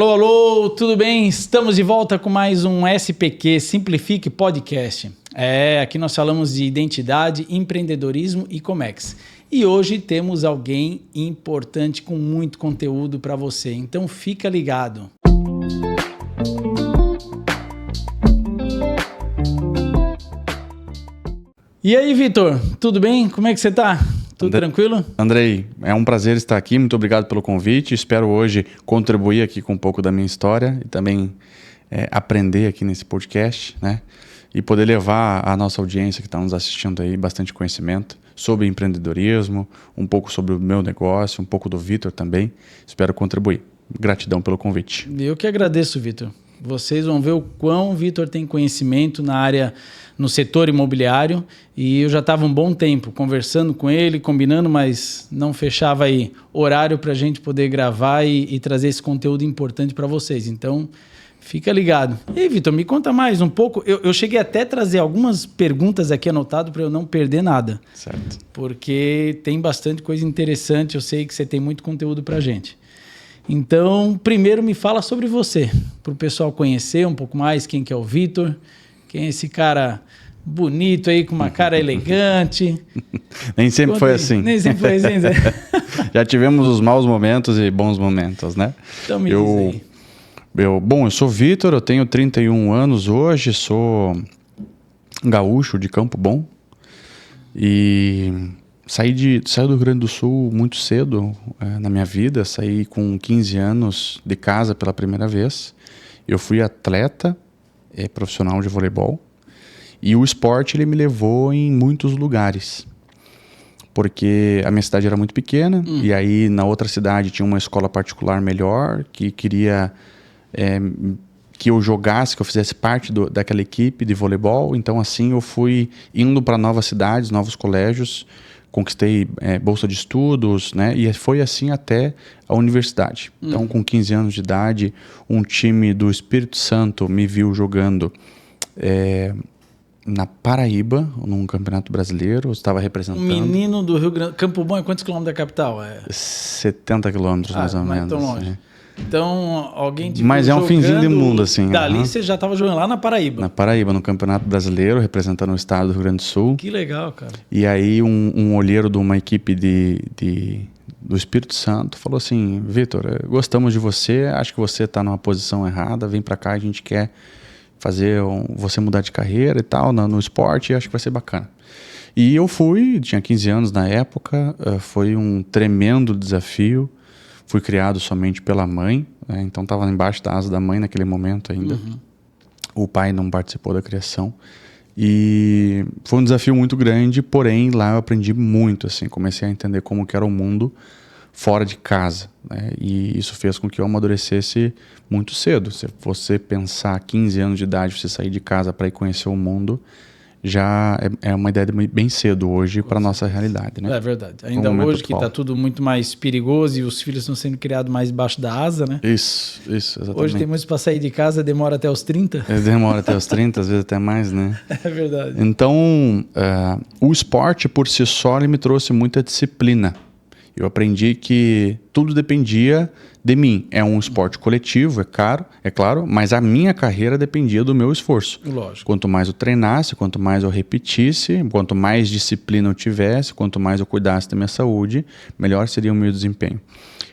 Alô, alô, tudo bem? Estamos de volta com mais um SPQ Simplifique Podcast. Aqui nós falamos de identidade, empreendedorismo e Comex. E hoje temos alguém importante com muito conteúdo para você, então fica ligado. E aí, Vitor, tudo bem? Como é que você tá? Tudo tranquilo? Andrei, é um prazer estar aqui, muito obrigado pelo convite. Espero hoje contribuir aqui com um pouco da minha história e também aprender aqui nesse podcast, né? E poder levar à nossa audiência que está nos assistindo aí bastante conhecimento sobre empreendedorismo, um pouco sobre o meu negócio, um pouco do Vitor também. Espero contribuir. Gratidão pelo convite. Eu que agradeço, Vitor. Vocês vão ver o quão o Vitor tem conhecimento na área, no setor imobiliário, e eu já estava um bom tempo conversando com ele, combinando, mas não fechava aí horário para a gente poder gravar e trazer esse conteúdo importante para vocês. Então, fica ligado. E aí, Vitor, me conta mais um pouco. Eu cheguei até a trazer algumas perguntas aqui anotadas para eu não perder nada. Certo. Porque tem bastante coisa interessante, eu sei que você tem muito conteúdo para a gente. Então, primeiro me fala sobre você, para o pessoal conhecer um pouco mais quem que é o Vitor, quem é esse cara bonito aí, com uma cara elegante. Nem sempre foi assim. Nem sempre foi assim, né? Já tivemos os maus momentos e bons momentos, né? Então me diz aí. Eu sou Vitor, eu tenho 31 anos hoje, sou gaúcho de Campo Bom e saí do Rio Grande do Sul muito cedo na minha vida, saí com 15 anos de casa pela primeira vez. Eu fui atleta profissional de voleibol e o esporte ele me levou em muitos lugares, porque a minha cidade era muito pequena e aí na outra cidade tinha uma escola particular melhor que queria que eu jogasse, que eu fizesse parte daquela equipe de voleibol. Então assim eu fui indo para novas cidades, novos colégios, conquistei bolsa de estudos, né? E foi assim até a universidade. Então, com 15 anos de idade, um time do Espírito Santo me viu jogando na Paraíba, num campeonato brasileiro. Eu estava representando. Um menino do Rio Grande... Campo Bom é quantos quilômetros da capital? 70 quilômetros, mais ou menos. Não é tão longe. Então, alguém te Mas é um finzinho de mundo, assim. Dali você já estava jogando lá na Paraíba. Na Paraíba, no Campeonato Brasileiro, representando o estado do Rio Grande do Sul. Que legal, cara. E aí um olheiro de uma equipe do Espírito Santo falou assim: Vitor, gostamos de você, acho que você está numa posição errada, vem para cá, a gente quer fazer você mudar de carreira e tal, no esporte, e acho que vai ser bacana. E eu fui, tinha 15 anos na época, foi um tremendo desafio. Fui criado somente pela mãe, né? Então estava embaixo da asa da mãe naquele momento ainda. O pai não participou da criação. E foi um desafio muito grande, porém lá eu aprendi muito, assim, comecei a entender como que era o mundo fora de casa, né? E isso fez com que eu amadurecesse muito cedo. Se você pensar 15 anos de idade, você sair de casa para ir conhecer o mundo, já é uma ideia bem cedo hoje para a nossa realidade, né? É verdade. Ainda hoje que está tudo muito mais perigoso e os filhos estão sendo criados mais debaixo da asa, né? Isso, exatamente. Hoje tem muitos para sair de casa, demora até os 30. Demora até os 30, às vezes até mais, né? É verdade. Então, o esporte por si só ele me trouxe muita disciplina. Eu aprendi que tudo dependia de mim. É um esporte coletivo, é claro, mas a minha carreira dependia do meu esforço. Lógico. Quanto mais eu treinasse, quanto mais eu repetisse, quanto mais disciplina eu tivesse, quanto mais eu cuidasse da minha saúde, melhor seria o meu desempenho.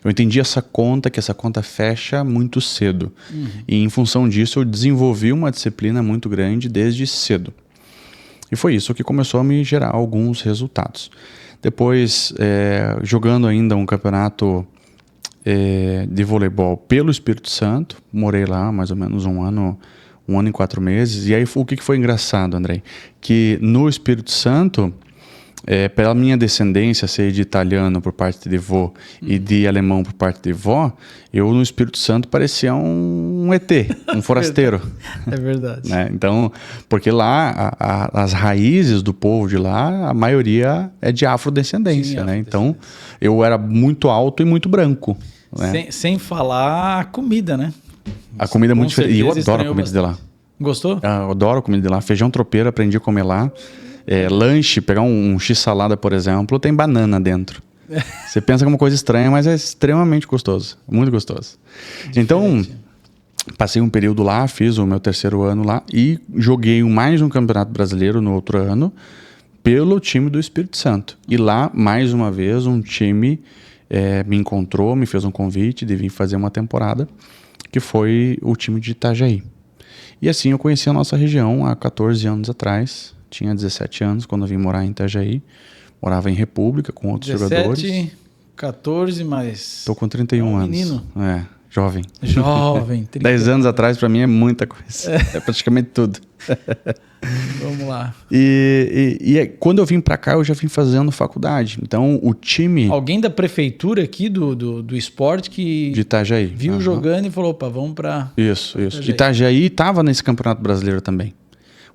Eu entendi que essa conta fecha muito cedo. E em função disso eu desenvolvi uma disciplina muito grande desde cedo. E foi isso que começou a me gerar alguns resultados. Depois, jogando ainda um campeonato de voleibol pelo Espírito Santo, morei lá mais ou menos um ano e 4 meses. E aí o que foi engraçado, Andrei? Que no Espírito Santo, pela minha descendência ser de italiano por parte de vô e de alemão por parte de vó, eu no Espírito Santo parecia um ET, um forasteiro. É verdade. Né? Então, porque lá as raízes do povo de lá, a maioria é de afrodescendência, né? Então, eu era muito alto e muito branco. Né? Sem falar a comida, né? A comida é muito diferente. E eu adoro a comida de lá. Gostou? Eu adoro a comida de lá. Feijão tropeiro, aprendi a comer lá. Lanche, pegar um x-salada, por exemplo, tem banana dentro. Você pensa que é uma coisa estranha, mas é extremamente gostoso. Muito gostoso. Então, passei um período lá, fiz o meu 3º ano lá e joguei mais um Campeonato Brasileiro no outro ano pelo time do Espírito Santo. E lá, mais uma vez, um time me encontrou, me fez um convite de vir fazer uma temporada, que foi o time de Itajaí. E assim eu conheci a nossa região há 14 anos atrás. Tinha 17 anos quando eu vim morar em Itajaí. Morava em República com outros 17, jogadores. 14, mas... Tô com 31 anos. Menino. Jovem. Jovem. 10 anos atrás para mim é muita coisa. É praticamente tudo. Vamos lá. E quando eu vim para cá, eu já vim fazendo faculdade. Então, o time... Alguém da prefeitura aqui do esporte que... De Itajaí. Viu jogando e falou, opa, vamos para... Isso. Itajaí estava nesse Campeonato Brasileiro também.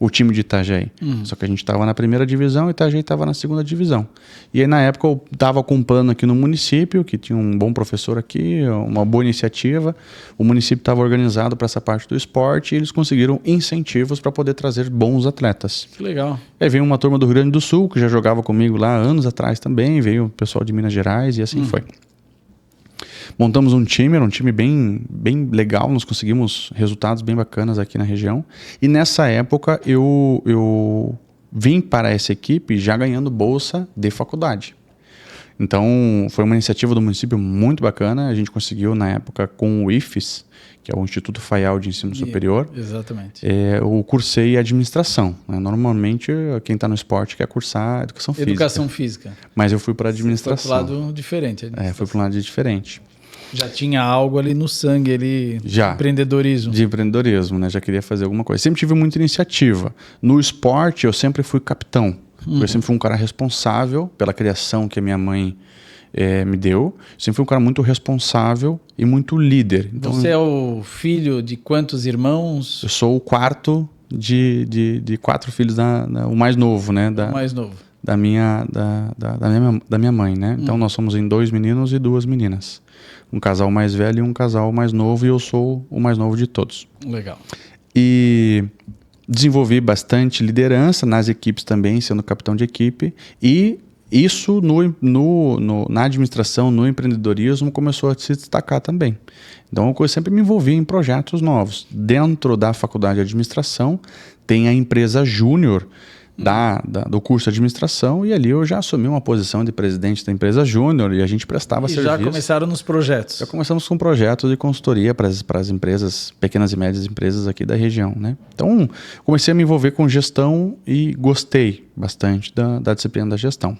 O time de Itajaí. Só que a gente estava na 1ª divisão e Itajaí estava na 2ª divisão. E aí, na época, eu estava com um plano aqui no município, que tinha um bom professor aqui, uma boa iniciativa. O município estava organizado para essa parte do esporte e eles conseguiram incentivos para poder trazer bons atletas. Que legal. Aí veio uma turma do Rio Grande do Sul, que já jogava comigo lá anos atrás também. Veio o pessoal de Minas Gerais e assim foi. Montamos um time, era um time bem legal, nós conseguimos resultados bem bacanas aqui na região. E nessa época eu vim para essa equipe já ganhando bolsa de faculdade. Então foi uma iniciativa do município muito bacana. A gente conseguiu na época com o IFES, que é o Instituto Faial de Ensino Superior. Exatamente. Eu cursei administração. Né? Normalmente quem está no esporte quer cursar educação física. Mas eu fui para administração. Foi para um lado diferente. Foi para um lado diferente. Já tinha algo ali no sangue, ali, de empreendedorismo. De empreendedorismo, né? Já queria fazer alguma coisa. Sempre tive muita iniciativa. No esporte, eu sempre fui capitão. Eu sempre fui um cara responsável pela criação que a minha mãe me deu. Sempre fui um cara muito responsável e muito líder. Então, você é o filho de quantos irmãos? Eu sou o 4º de 4 filhos, o mais novo, né? O mais novo. Da minha mãe, né? Então, nós somos em 2 meninos e 2 meninas. Um casal mais velho e um casal mais novo, e eu sou o mais novo de todos. Legal. E desenvolvi bastante liderança nas equipes também, sendo capitão de equipe, e isso na administração, no empreendedorismo, começou a se destacar também. Então eu sempre me envolvi em projetos novos. Dentro da faculdade de administração, tem a empresa júnior do curso de administração, e ali eu já assumi uma posição de presidente da empresa júnior e a gente prestava serviço. E já começaram nos projetos? Já começamos com projetos de consultoria para as empresas, pequenas e médias empresas aqui da região, né? Então, comecei a me envolver com gestão e gostei bastante da disciplina da gestão.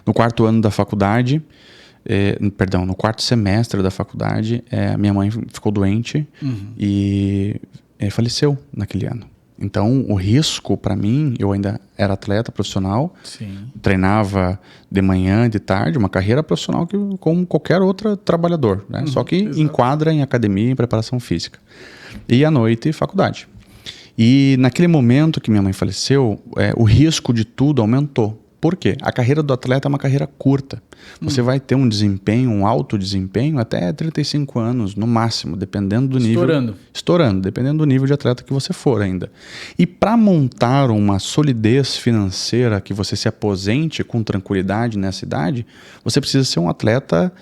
No 4º ano da faculdade, no 4º semestre da faculdade, minha mãe ficou doente e faleceu naquele ano. Então, o risco para mim, eu ainda era atleta profissional, treinava de manhã, de tarde, uma carreira profissional como qualquer outro trabalhador, né? Só que enquadra em academia, em preparação física. E à noite, faculdade. E naquele momento que minha mãe faleceu, o risco de tudo aumentou. Por quê? A carreira do atleta é uma carreira curta. Você vai ter um desempenho, um alto desempenho até 35 anos, no máximo, dependendo do nível. Estourando, dependendo do nível de atleta que você for ainda. E para montar uma solidez financeira que você se aposente com tranquilidade nessa idade, você precisa ser um atleta,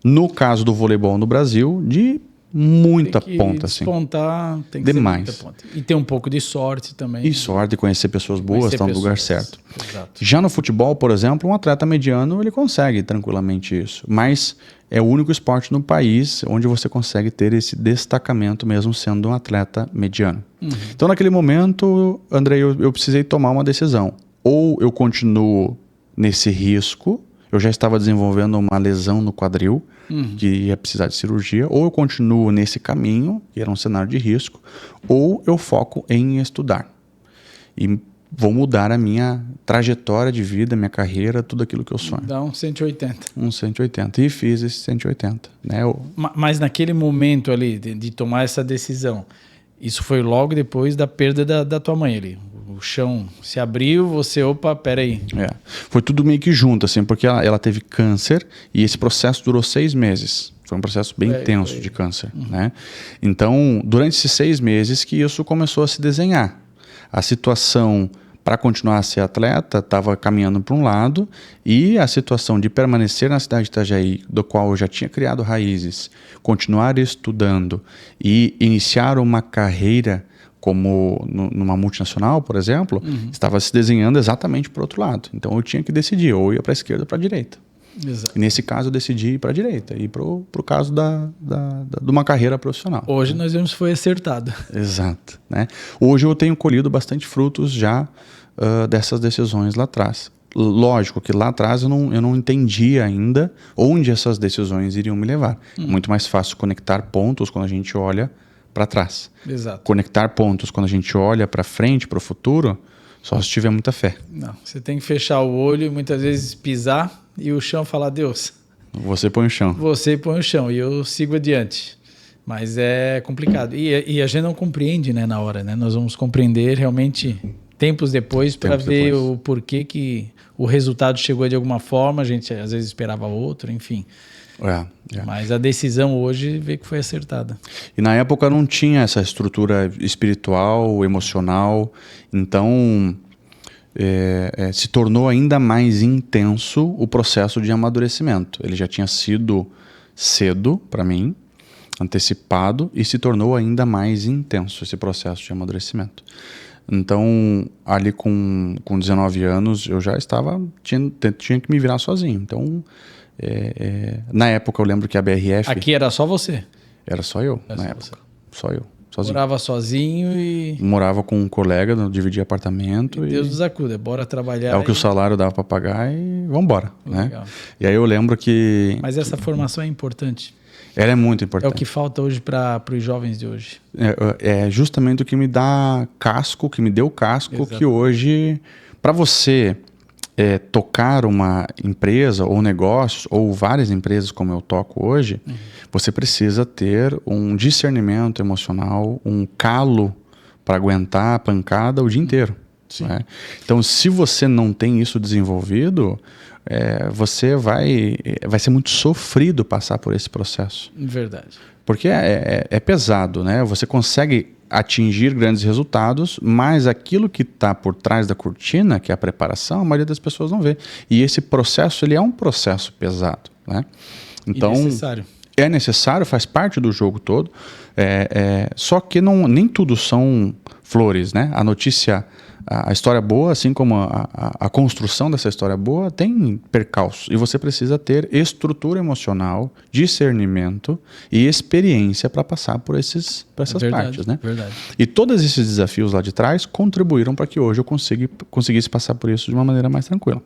no caso do voleibol no Brasil, de muita ponta, assim. Tem que demais. Ser muita ponta. E ter um pouco de sorte também. E sorte, conhecer pessoas boas, estar no lugar certo. Exato. Já no futebol, por exemplo, um atleta mediano, ele consegue tranquilamente isso. Mas é o único esporte no país onde você consegue ter esse destacamento mesmo sendo um atleta mediano. Então, naquele momento, André, eu precisei tomar uma decisão. Ou eu continuo nesse risco, eu já estava desenvolvendo uma lesão no quadril, que ia precisar de cirurgia, ou eu continuo nesse caminho, que era um cenário de risco, ou eu foco em estudar. E vou mudar a minha trajetória de vida, minha carreira, tudo aquilo que eu sonho. Dá um 180. Um 180. E fiz esse 180. Né? Mas naquele momento ali, de tomar essa decisão, isso foi logo depois da perda da tua mãe ali. O chão se abriu, peraí. Foi tudo meio que junto, assim, porque ela teve câncer e esse processo durou 6 meses. Foi um processo bem intenso de câncer, né? Então, durante esses 6 meses que isso começou a se desenhar. A situação para continuar a ser atleta, estava caminhando para um lado, e a situação de permanecer na cidade de Itajaí, do qual eu já tinha criado raízes, continuar estudando e iniciar uma carreira como numa multinacional, por exemplo, estava se desenhando exatamente para o outro lado. Então eu tinha que decidir, ou ia para a esquerda ou para a direita. Exato. E nesse caso eu decidi ir para a direita, ir para o caso de uma carreira profissional. Hoje nós vemos que foi acertado. Exato. Né? Hoje eu tenho colhido bastante frutos já dessas decisões lá atrás. Lógico que lá atrás eu não entendia ainda onde essas decisões iriam me levar. É muito mais fácil conectar pontos quando a gente olha para trás. Exato. Conectar pontos quando a gente olha para frente, para o futuro, só se tiver muita fé. Não, você tem que fechar o olho e muitas vezes pisar e o chão falar, Deus. Você põe o chão. Você põe o chão e eu sigo adiante. Mas é complicado. E a gente não compreende, né, na hora, né? Nós vamos compreender realmente tempos depois para ver o porquê que o resultado chegou de alguma forma. A gente às vezes esperava outro, enfim. Mas a decisão hoje vê que foi acertada. E na época não tinha essa estrutura espiritual, emocional. Então se tornou ainda mais intenso o processo de amadurecimento. Ele já tinha sido cedo para mim, antecipado, e se tornou ainda mais intenso esse processo de amadurecimento. Então, ali com 19 anos, eu já tinha que me virar sozinho. Então, na época eu lembro que a BRF... Aqui era só você? Era só eu, na época. Só eu. Sozinho. Morava sozinho e... Morava com um colega, dividia apartamento. E Deus nos acuda, bora trabalhar. É o que o salário dava para pagar e vamos embora. Né? E aí eu lembro que... Mas essa formação é importante. Ela é muito importante. É o que falta hoje para os jovens de hoje. É justamente o que me dá casco, que me deu casco, exatamente. Que hoje, para você tocar uma empresa ou negócios, ou várias empresas como eu toco hoje, você precisa ter um discernimento emocional, um calo para aguentar a pancada o dia inteiro. Né? Então, se você não tem isso desenvolvido, você vai ser muito sofrido passar por esse processo. Verdade. Porque é pesado, né? Você consegue atingir grandes resultados, mas aquilo que está por trás da cortina, que é a preparação, a maioria das pessoas não vê. E esse processo, ele é um processo pesado, né? Então, é necessário, faz parte do jogo todo, só que nem tudo são flores, né? A história boa, assim como a construção dessa história boa, tem percalços. E você precisa ter estrutura emocional, discernimento e experiência para passar por essas partes. Né? Verdade. E todos esses desafios lá de trás contribuíram para que hoje eu conseguisse passar por isso de uma maneira mais tranquila.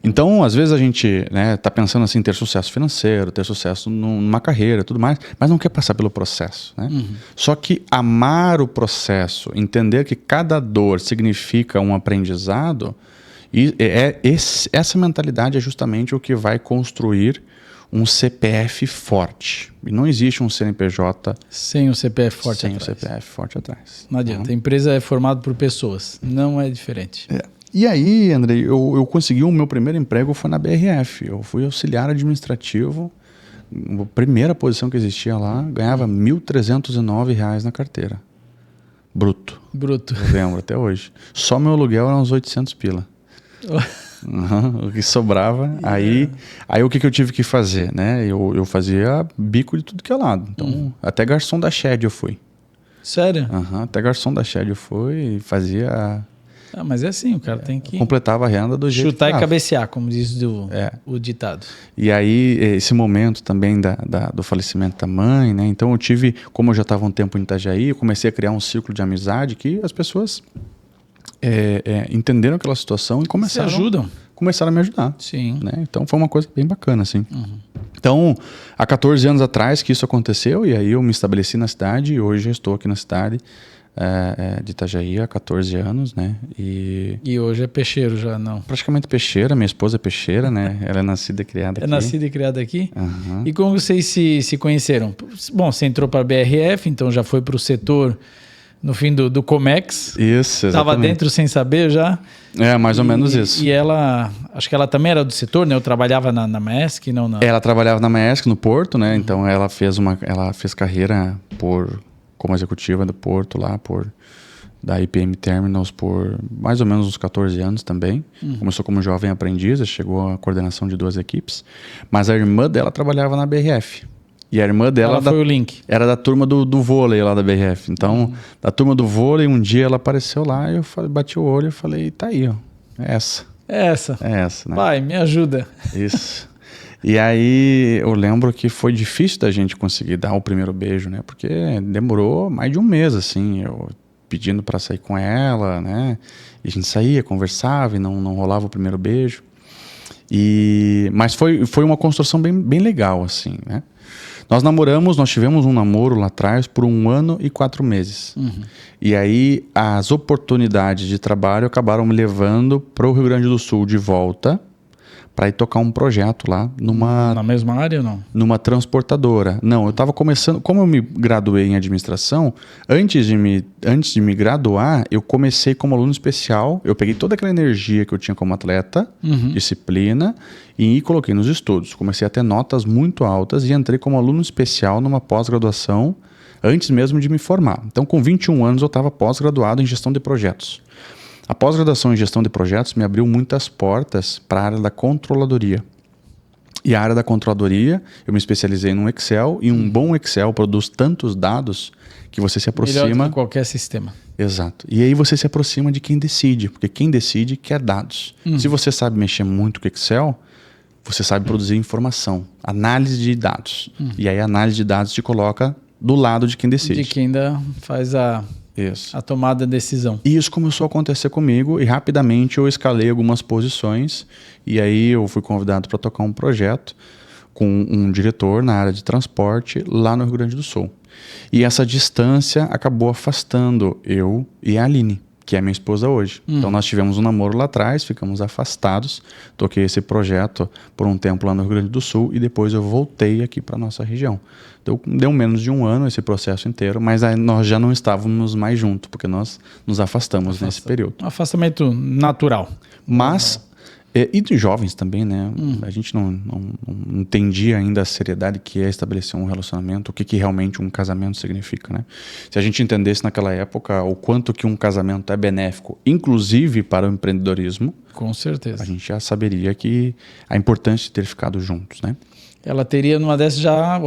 Então, às vezes a gente tá pensando assim, ter sucesso financeiro, ter sucesso numa carreira e tudo mais, mas não quer passar pelo processo. Né? Só que amar o processo, entender que cada dor significa um aprendizado, essa mentalidade é justamente o que vai construir um CPF forte. E não existe um CNPJ sem o CPF forte sem atrás. o CPF forte atrás. Não adianta. A empresa é formada por pessoas, não é diferente. E aí, Andrei, eu consegui o meu primeiro emprego foi na BRF. Eu fui auxiliar administrativo, a primeira posição que existia lá, ganhava R$ 1.309 na carteira. Bruto. Eu lembro até hoje. Só meu aluguel era uns 800 pila. O que sobrava. Aí o que eu tive que fazer? Né? Eu fazia bico de tudo que é lado. Então, até garçom da Shed eu fui. Sério? Até garçom da Shed eu fui e fazia... mas é assim, o cara tem que... Completava a renda do jeito chutar e cabecear, como diz o ditado. E aí, esse momento também do falecimento da mãe, né? Então eu tive, como eu já estava um tempo em Itajaí, eu comecei a criar um ciclo de amizade que as pessoas entenderam aquela situação e começaram a me ajudar. Sim. Né? Então foi uma coisa bem bacana, assim. Então, há 14 anos atrás que isso aconteceu, e aí eu me estabeleci na cidade, e hoje eu estou aqui na cidade de Itajaí há 14 anos, né? E hoje é peixeiro já, não? Praticamente peixeira, minha esposa é peixeira, né? Ela é nascida e criada aqui. É nascida e criada aqui? E como vocês se conheceram? Bom, você entrou para a BRF, então já foi para o setor, no fim do Comex. Isso, exatamente. Estava dentro sem saber já? Mais ou menos isso. E ela, acho que ela também era do setor, né? Eu trabalhava na Maersk, não? Ela trabalhava na Maersk, no Porto, né? Então ela fez carreira como executiva do Porto lá por da IPM Terminals por mais ou menos uns 14 anos também. Começou como jovem aprendiz, chegou à coordenação de 2 equipes. Mas a irmã dela trabalhava na BRF. E a irmã dela foi o link. Era da turma do vôlei lá da BRF. Então, da turma do vôlei, um dia ela apareceu lá, eu bati o olho e falei, tá aí, ó. É essa. É essa. É essa, né? Pai, me ajuda. Isso. E aí eu lembro que foi difícil da gente conseguir dar o primeiro beijo, né? Porque demorou mais de um mês, assim, eu pedindo para sair com ela, né? E a gente saía, conversava e não rolava o primeiro beijo. Mas foi uma construção bem legal, assim, né? Nós tivemos um namoro lá atrás por 1 ano e 4 meses. E aí as oportunidades de trabalho acabaram me levando para o Rio Grande do Sul de volta, para ir tocar um projeto lá Na mesma área ou não? Numa transportadora. Não, eu estava começando... Como eu me graduei em administração, antes de me graduar, eu comecei como aluno especial. Eu peguei toda aquela energia que eu tinha como atleta, disciplina, e coloquei nos estudos. Comecei a ter notas muito altas e entrei como aluno especial numa pós-graduação, antes mesmo de me formar. Então, com 21 anos, eu estava pós-graduado em gestão de projetos. A pós-graduação em gestão de projetos me abriu muitas portas para a área da controladoria. E a área da controladoria, eu me especializei num Excel, e um bom Excel produz tantos dados que você se aproxima... Melhor do que qualquer sistema. Exato. E aí você se aproxima de quem decide, porque quem decide quer dados. Se você sabe mexer muito com Excel, você sabe produzir informação, análise de dados. E aí a análise de dados te coloca do lado de quem decide. De quem ainda faz a tomada de decisão. E isso começou a acontecer comigo e rapidamente eu escalei algumas posições e aí eu fui convidado para tocar um projeto com um diretor na área de transporte lá no Rio Grande do Sul. E essa distância acabou afastando eu e a Aline, que é minha esposa hoje. Então nós tivemos um namoro lá atrás, ficamos afastados, toquei esse projeto por um tempo lá no Rio Grande do Sul e depois eu voltei aqui para nossa região. Deu menos de 1 ano esse processo inteiro, mas aí nós já não estávamos mais juntos, porque nós nos afastamos nesse período. Um afastamento natural. Mas, e de jovens também, né? A gente não entendia ainda a seriedade que é estabelecer um relacionamento, o que realmente um casamento significa, né? Se a gente entendesse naquela época o quanto que um casamento é benéfico, inclusive para o empreendedorismo, com certeza, a gente já saberia que a importância de ter ficado juntos, né? Ela teria numa dessas já,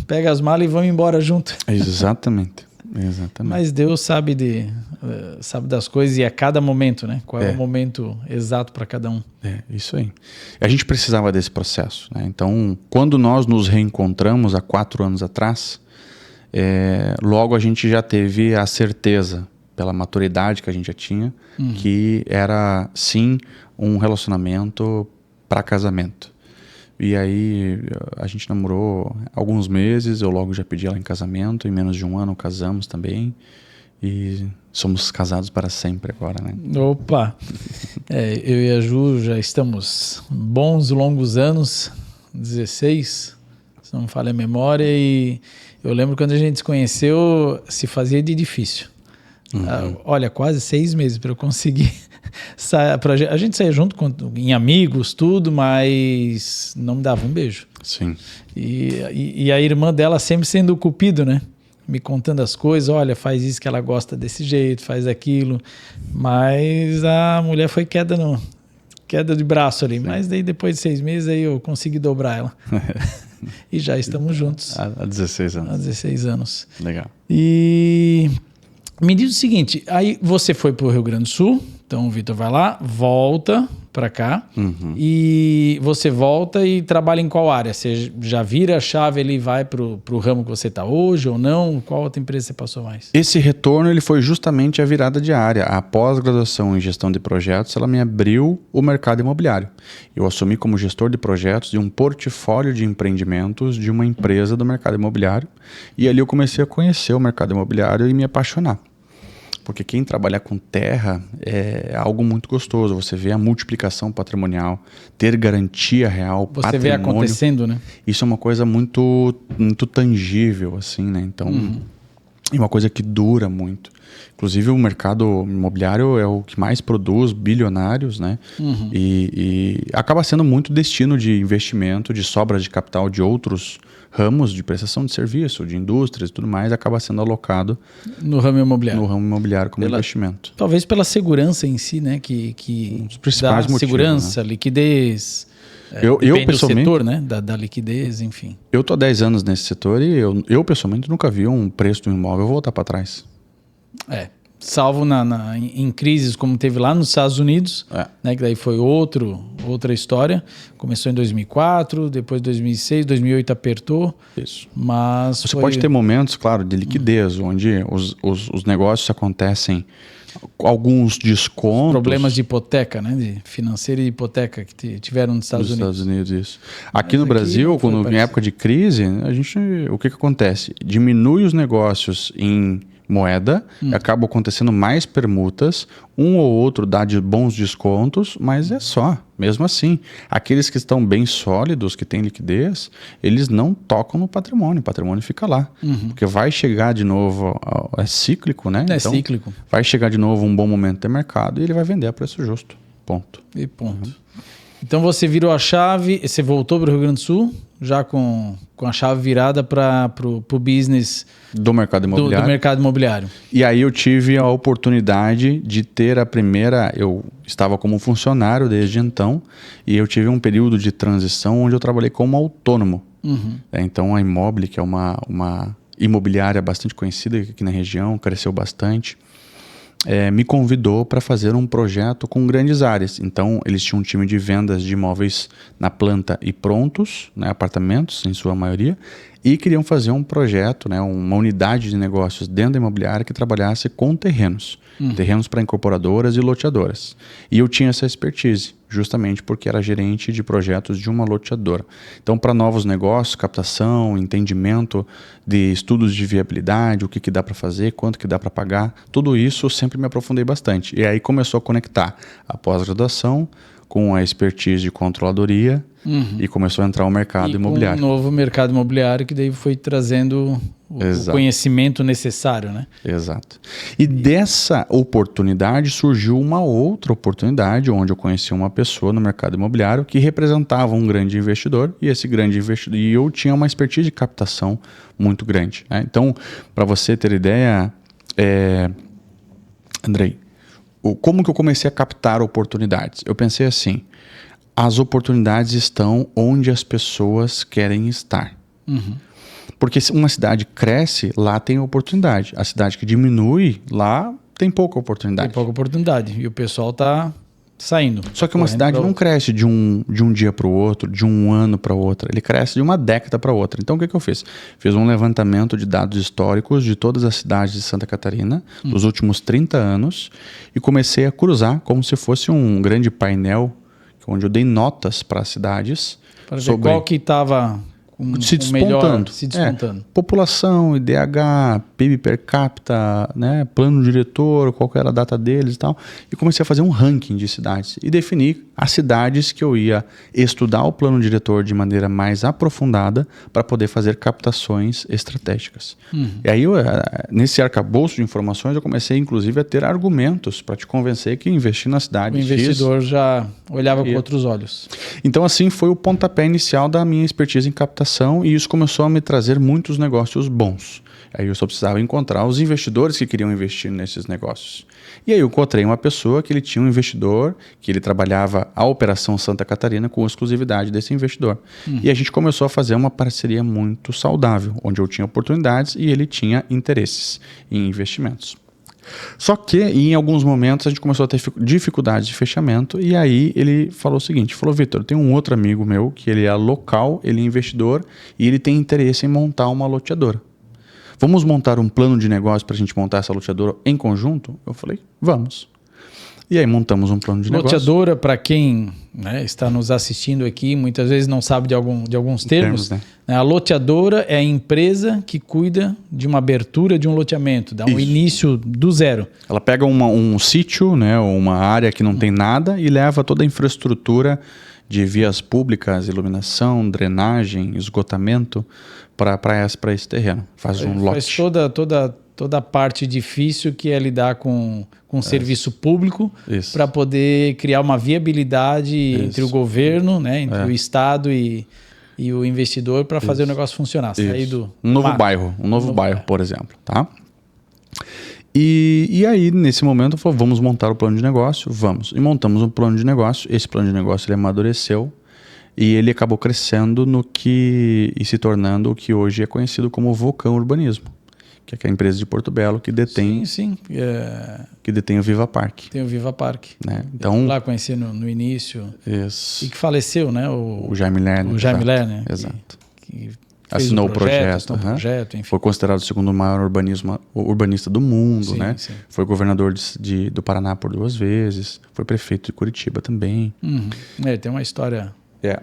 pega as malas e vamos embora junto. Exatamente. Mas Deus sabe das coisas e a cada momento, né? Qual é o momento exato para cada um. É, isso aí. A gente precisava desse processo, né? Então, quando nós nos reencontramos há 4 anos atrás, logo a gente já teve a certeza, pela maturidade que a gente já tinha, que era, sim, um relacionamento para casamento. E aí a gente namorou alguns meses, eu logo já pedi ela em casamento, em menos de 1 ano casamos também e somos casados para sempre agora, né? Opa! Eu e a Ju já estamos bons longos anos, 16, se não me falha a memória, e eu lembro quando a gente se conheceu, se fazia de difícil. Olha, quase 6 meses para eu conseguir... A gente saía junto em amigos, tudo, mas não me dava um beijo. Sim. E a irmã dela sempre sendo o cupido, né? Me contando as coisas, olha, faz isso que ela gosta desse jeito, faz aquilo. Mas a mulher foi queda de braço ali. Sim. Mas daí depois de 6 meses aí eu consegui dobrar ela. E já estamos juntos. Há 16 anos. Há 16 anos. Legal. E me diz o seguinte, aí você foi para o Rio Grande do Sul, então o Vitor vai lá, volta para cá, e você volta e trabalha em qual área? Você já vira a chave, ele vai para o ramo que você está hoje ou não? Qual outra empresa você passou mais? Esse retorno ele foi justamente a virada de área. A pós-graduação em gestão de projetos, ela me abriu o mercado imobiliário. Eu assumi como gestor de projetos de um portfólio de empreendimentos de uma empresa do mercado imobiliário, e ali eu comecei a conhecer o mercado imobiliário e me apaixonar. Porque quem trabalha com terra é algo muito gostoso. Você vê a multiplicação patrimonial, ter garantia real, você patrimônio. Vê acontecendo, né? Isso é uma coisa muito, muito tangível, assim, né? Então, E uma coisa que dura muito. Inclusive, o mercado imobiliário é o que mais produz bilionários, né? E acaba sendo muito destino de investimento, de sobras de capital de outros ramos de prestação de serviço, de indústrias e tudo mais, acaba sendo alocado no ramo imobiliário. No ramo imobiliário como investimento. Talvez pela segurança em si, né? Que um dos principais motivos, segurança, né? Liquidez. Eu pessoalmente, do setor, né? Da liquidez, enfim. Eu tô há 10 anos nesse setor e eu pessoalmente nunca vi um preço de um imóvel voltar para trás. Salvo em crises como teve lá nos Estados Unidos, né, que daí foi outra história. Começou em 2004, depois 2006, 2008 apertou. Isso. Mas você pode ter momentos, claro, de liquidez, onde os negócios acontecem, alguns descontos. Problemas de hipoteca, né, de financeira e hipoteca que tiveram nos Estados Unidos. Estados Unidos, isso. Aqui no Brasil, em época de crise, o que acontece? Diminui os negócios em moeda, acaba acontecendo mais permutas, um ou outro dá de bons descontos, mas é só, mesmo assim. Aqueles que estão bem sólidos, que têm liquidez, eles não tocam no patrimônio, o patrimônio fica lá. Porque vai chegar de novo, é cíclico, né? É cíclico. Vai chegar de novo um bom momento de mercado e ele vai vender a preço justo. Ponto. E ponto. Então você virou a chave, você voltou para o Rio Grande do Sul, já com a chave virada para o business do mercado imobiliário. Do mercado imobiliário. E aí eu tive a oportunidade de ter a primeira... Eu estava como funcionário desde então e eu tive um período de transição onde eu trabalhei como autônomo. Então a Imóvel, que é uma imobiliária bastante conhecida aqui na região, cresceu bastante. Me convidou para fazer um projeto com grandes áreas. Então, eles tinham um time de vendas de imóveis na planta e prontos, né, apartamentos, em sua maioria, e queriam fazer um projeto, né, uma unidade de negócios dentro da imobiliária que trabalhasse com terrenos. Terrenos para incorporadoras e loteadoras. E eu tinha essa expertise, justamente porque era gerente de projetos de uma loteadora. Então, para novos negócios, captação, entendimento de estudos de viabilidade, o que dá para fazer, quanto que dá para pagar, tudo isso eu sempre me aprofundei bastante. E aí começou a conectar a pós-graduação com a expertise de controladoria e começou a entrar o mercado imobiliário. Um novo mercado imobiliário que daí foi trazendo o conhecimento necessário, né? Exato. E dessa oportunidade surgiu uma outra oportunidade onde eu conheci uma pessoa no mercado imobiliário que representava um grande investidor e esse grande investidor, e eu tinha uma expertise de captação muito grande, né? Então, para você ter ideia, Andrei, como que eu comecei a captar oportunidades? Eu pensei assim, as oportunidades estão onde as pessoas querem estar. Porque se uma cidade cresce, lá tem oportunidade. A cidade que diminui, lá tem pouca oportunidade. Tem pouca oportunidade. E o pessoal está saindo. Só que uma cidade não cresce de um dia para o outro, de um ano para outro. Ele cresce de uma década para outra. Então, o que eu fiz? Fiz um levantamento de dados históricos de todas as cidades de Santa Catarina, dos últimos 30 anos, e comecei a cruzar como se fosse um grande painel, onde eu dei notas para as cidades. Para ver qual que estava se despontando. População, IDH, PIB per capita, né, plano diretor, qual era a data deles e tal. E comecei a fazer um ranking de cidades e definir as cidades que eu ia estudar o plano diretor de maneira mais aprofundada para poder fazer captações estratégicas. E aí, nesse arcabouço de informações, eu comecei, inclusive, a ter argumentos para te convencer que investir na cidade... O investidor já olhava com outros olhos. Então, assim, foi o pontapé inicial da minha expertise em captação e isso começou a me trazer muitos negócios bons. Aí eu só precisava encontrar os investidores que queriam investir nesses negócios. E aí eu encontrei uma pessoa que ele tinha um investidor, que ele trabalhava a Operação Santa Catarina com exclusividade desse investidor. E a gente começou a fazer uma parceria muito saudável, onde eu tinha oportunidades e ele tinha interesses em investimentos. Só que em alguns momentos a gente começou a ter dificuldades de fechamento e aí ele falou o seguinte, Vitor, eu tenho um outro amigo meu que ele é local, ele é investidor e ele tem interesse em montar uma loteadora. Vamos montar um plano de negócio para a gente montar essa loteadora em conjunto? Eu falei, vamos. E aí montamos um plano de negócio. Loteadora, para quem, né, está nos assistindo aqui, muitas vezes não sabe de alguns termos. Né? A loteadora é a empresa que cuida de uma abertura de um loteamento, dá um início do zero. Ela pega um sítio, né, uma área que não tem nada e leva toda a infraestrutura de vias públicas, iluminação, drenagem, esgotamento para esse terreno. Faz um lote. Faz toda a parte difícil que é lidar com serviço público para poder criar uma viabilidade entre o governo, né, entre o Estado e o investidor para fazer o negócio funcionar. Sair do um novo bairro, por exemplo. Tá? E aí, nesse momento, eu falei, vamos montar o plano de negócio? Vamos. E montamos um plano de negócio. Esse plano de negócio ele amadureceu e ele acabou crescendo e se tornando o que hoje é conhecido como Vulcão Urbanismo, que é a empresa de Porto Belo que detém, que detém o Viva Park. Tem o Viva Park. Né? Então, lá conheci no início. Isso. E que faleceu, né? O Jaime Lerner. O Jaime Lerner. Exato. Que assinou o projeto. Enfim. Foi considerado o segundo maior urbanista do mundo, sim, né? Sim. Foi governador do Paraná por 2 vezes, foi prefeito de Curitiba também. Tem uma história...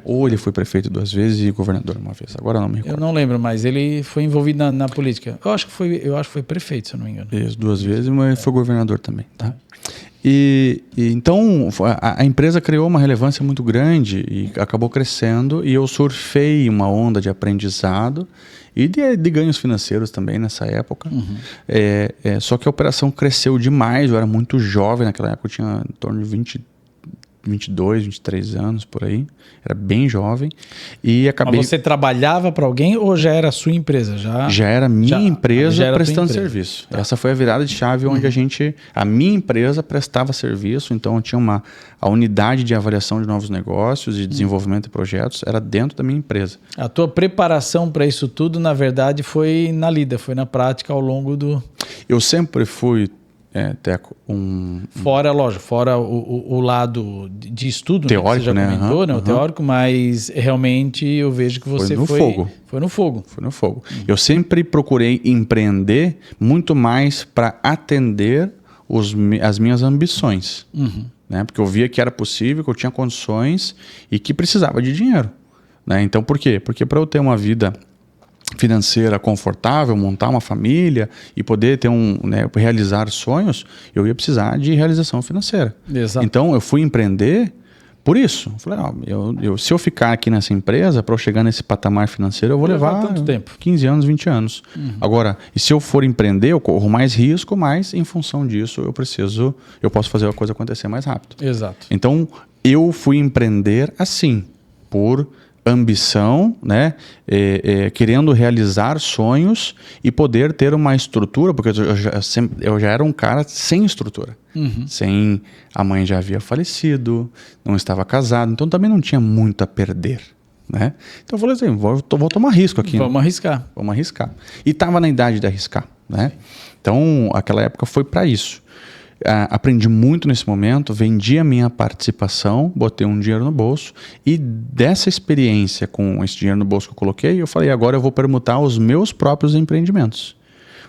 Ou ele foi prefeito 2 vezes e governador 1 vez. Agora não me recordo. Eu não lembro, mas ele foi envolvido na política. Eu acho que foi prefeito, se eu não me engano. Isso, 2 vezes, mas foi governador também, tá? Então a empresa criou uma relevância muito grande e acabou crescendo, e eu surfei uma onda de aprendizado e de ganhos financeiros também nessa época. Só que a operação cresceu demais. Eu era muito jovem naquela época, eu tinha em torno de 22, 23 anos, por aí. Era bem jovem. E acabei... Mas você trabalhava para alguém ou já era a sua empresa? Já era minha empresa prestando serviço. Tá. Essa foi a virada de chave onde a minha empresa prestava serviço. Então eu tinha a unidade de avaliação de novos negócios e desenvolvimento de projetos era dentro da minha empresa. A tua preparação para isso tudo, na verdade, foi na lida, foi na prática ao longo do... Eu sempre fui... Teco, fora o lado de estudo, teórico, né, que você já comentou, né, o teórico, mas realmente eu vejo que você foi no fogo. Eu sempre procurei empreender muito mais para atender as minhas ambições, né, porque eu via que era possível, que eu tinha condições e que precisava de dinheiro, né? Então por quê? Porque para eu ter uma vida financeira confortável, montar uma família e poder ter realizar sonhos, eu ia precisar de realização financeira. Exato. Então eu fui empreender por isso. Eu falei, se eu ficar aqui nessa empresa, para eu chegar nesse patamar financeiro, eu vou levar tanto tempo. 15 anos, 20 anos. Agora, e se eu for empreender, eu corro mais risco, mas em função disso eu posso fazer a coisa acontecer mais rápido. Exato. Então eu fui empreender assim, por ambição, né? Querendo realizar sonhos e poder ter uma estrutura, porque eu já era um cara sem estrutura. A mãe já havia falecido, não estava casado, então também não tinha muito a perder, né? Então eu falei assim, vou tomar risco aqui. Vamos arriscar. Vamos arriscar. E estava na idade de arriscar, né? Então aquela época foi para isso. Aprendi muito nesse momento, vendi a minha participação, botei um dinheiro no bolso e dessa experiência com esse dinheiro no bolso que eu coloquei, eu falei, agora eu vou permutar os meus próprios empreendimentos.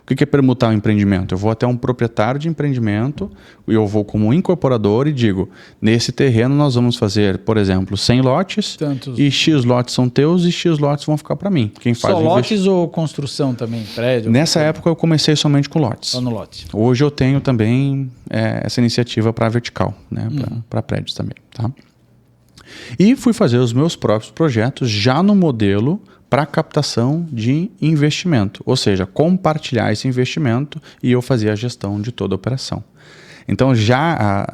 O que é permutar um empreendimento? Eu vou até um proprietário de empreendimento, eu vou como incorporador e digo, nesse terreno nós vamos fazer, por exemplo, 100 lotes e X lotes são teus e X lotes vão ficar para mim. Quem faz só lotes ou construção também, prédio? Nessa época eu comecei somente com lotes. Só no lote. Hoje eu tenho também essa iniciativa para vertical, né? Para prédios também. Tá? E fui fazer os meus próprios projetos já no modelo para captação de investimento, ou seja, compartilhar esse investimento e eu fazia a gestão de toda a operação. Então já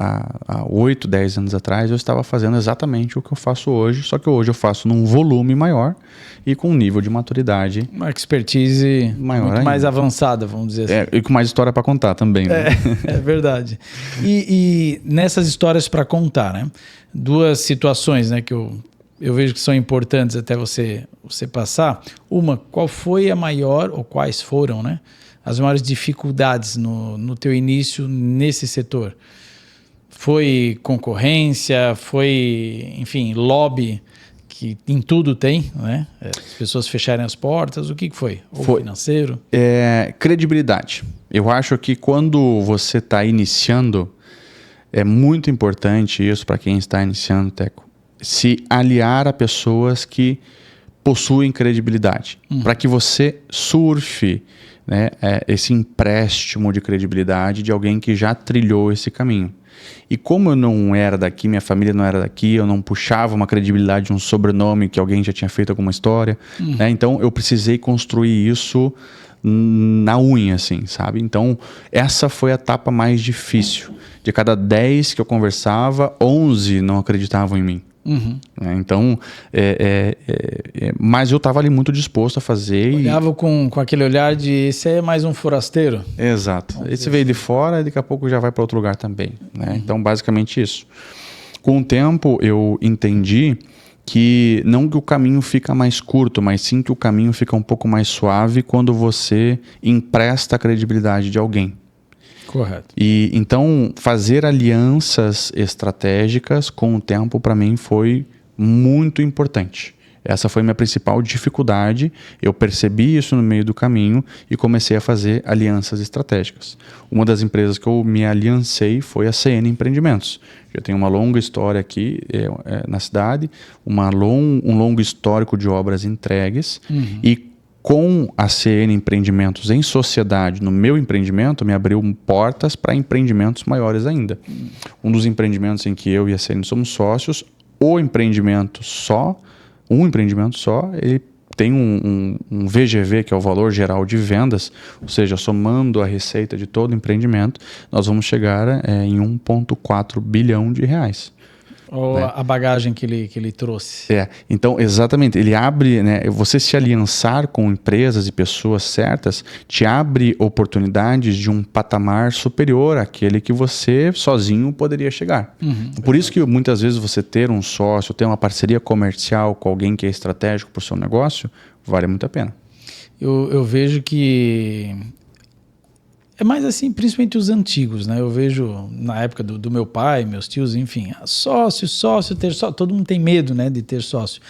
há 8, 10 anos atrás eu estava fazendo exatamente o que eu faço hoje, só que hoje eu faço num volume maior e com um nível de maturidade... Uma expertise maior muito mais avançada, vamos dizer assim. E com mais história para contar também. Né? É verdade. E nessas histórias para contar, né? 2 situações, né, que eu vejo que são importantes até você passar. Uma, qual foi a maior, ou quais foram, né, as maiores dificuldades no teu início nesse setor? Foi concorrência, foi, enfim, lobby, que em tudo tem, né? As pessoas fecharem as portas, o que foi? Ou foi financeiro? Credibilidade. Eu acho que quando você está iniciando, é muito importante isso para quem está iniciando, Teco, se aliar a pessoas que possuem credibilidade, para que você surfe, né, esse empréstimo de credibilidade de alguém que já trilhou esse caminho. E como eu não era daqui, minha família não era daqui, eu não puxava uma credibilidade de um sobrenome que alguém já tinha feito alguma história, né, então eu precisei construir isso na unha, assim, sabe? Então, essa foi a etapa mais difícil. De cada 10 que eu conversava, 11 não acreditavam em mim. Então, mas eu estava ali muito disposto a fazer. Olhava com aquele olhar de esse é mais um forasteiro. Exato. Esse veio de fora e daqui a pouco já vai para outro lugar também. Né? Então, basicamente isso. Com o tempo, eu entendi que não que o caminho fica mais curto, mas sim que o caminho fica um pouco mais suave quando você empresta a credibilidade de alguém. Correto. E então fazer alianças estratégicas com o tempo para mim foi muito importante. Essa foi minha principal dificuldade. Eu percebi isso no meio do caminho e comecei a fazer alianças estratégicas. Uma das empresas que eu me aliancei foi a CN Empreendimentos. Já tenho uma longa história aqui na cidade, um longo histórico de obras entregues e com a CN Empreendimentos em sociedade, no meu empreendimento, me abriu portas para empreendimentos maiores ainda. Um dos empreendimentos em que eu e a CN somos sócios, um empreendimento só, ele tem um VGV, que é o valor geral de vendas, ou seja, somando a receita de todo empreendimento, nós vamos chegar em 1,4 bilhão de reais. Ou a bagagem que ele trouxe. Então, exatamente, ele abre, né, você se aliançar com empresas e pessoas certas, te abre oportunidades de um patamar superior àquele que você sozinho poderia chegar. Por isso que muitas vezes você ter um sócio, ter uma parceria comercial com alguém que é estratégico para o seu negócio, vale muito a pena. Eu vejo que é mais assim, principalmente os antigos, né? Eu vejo na época do meu pai, meus tios, enfim, sócio, ter sócio, todo mundo tem medo, né, de ter sócio.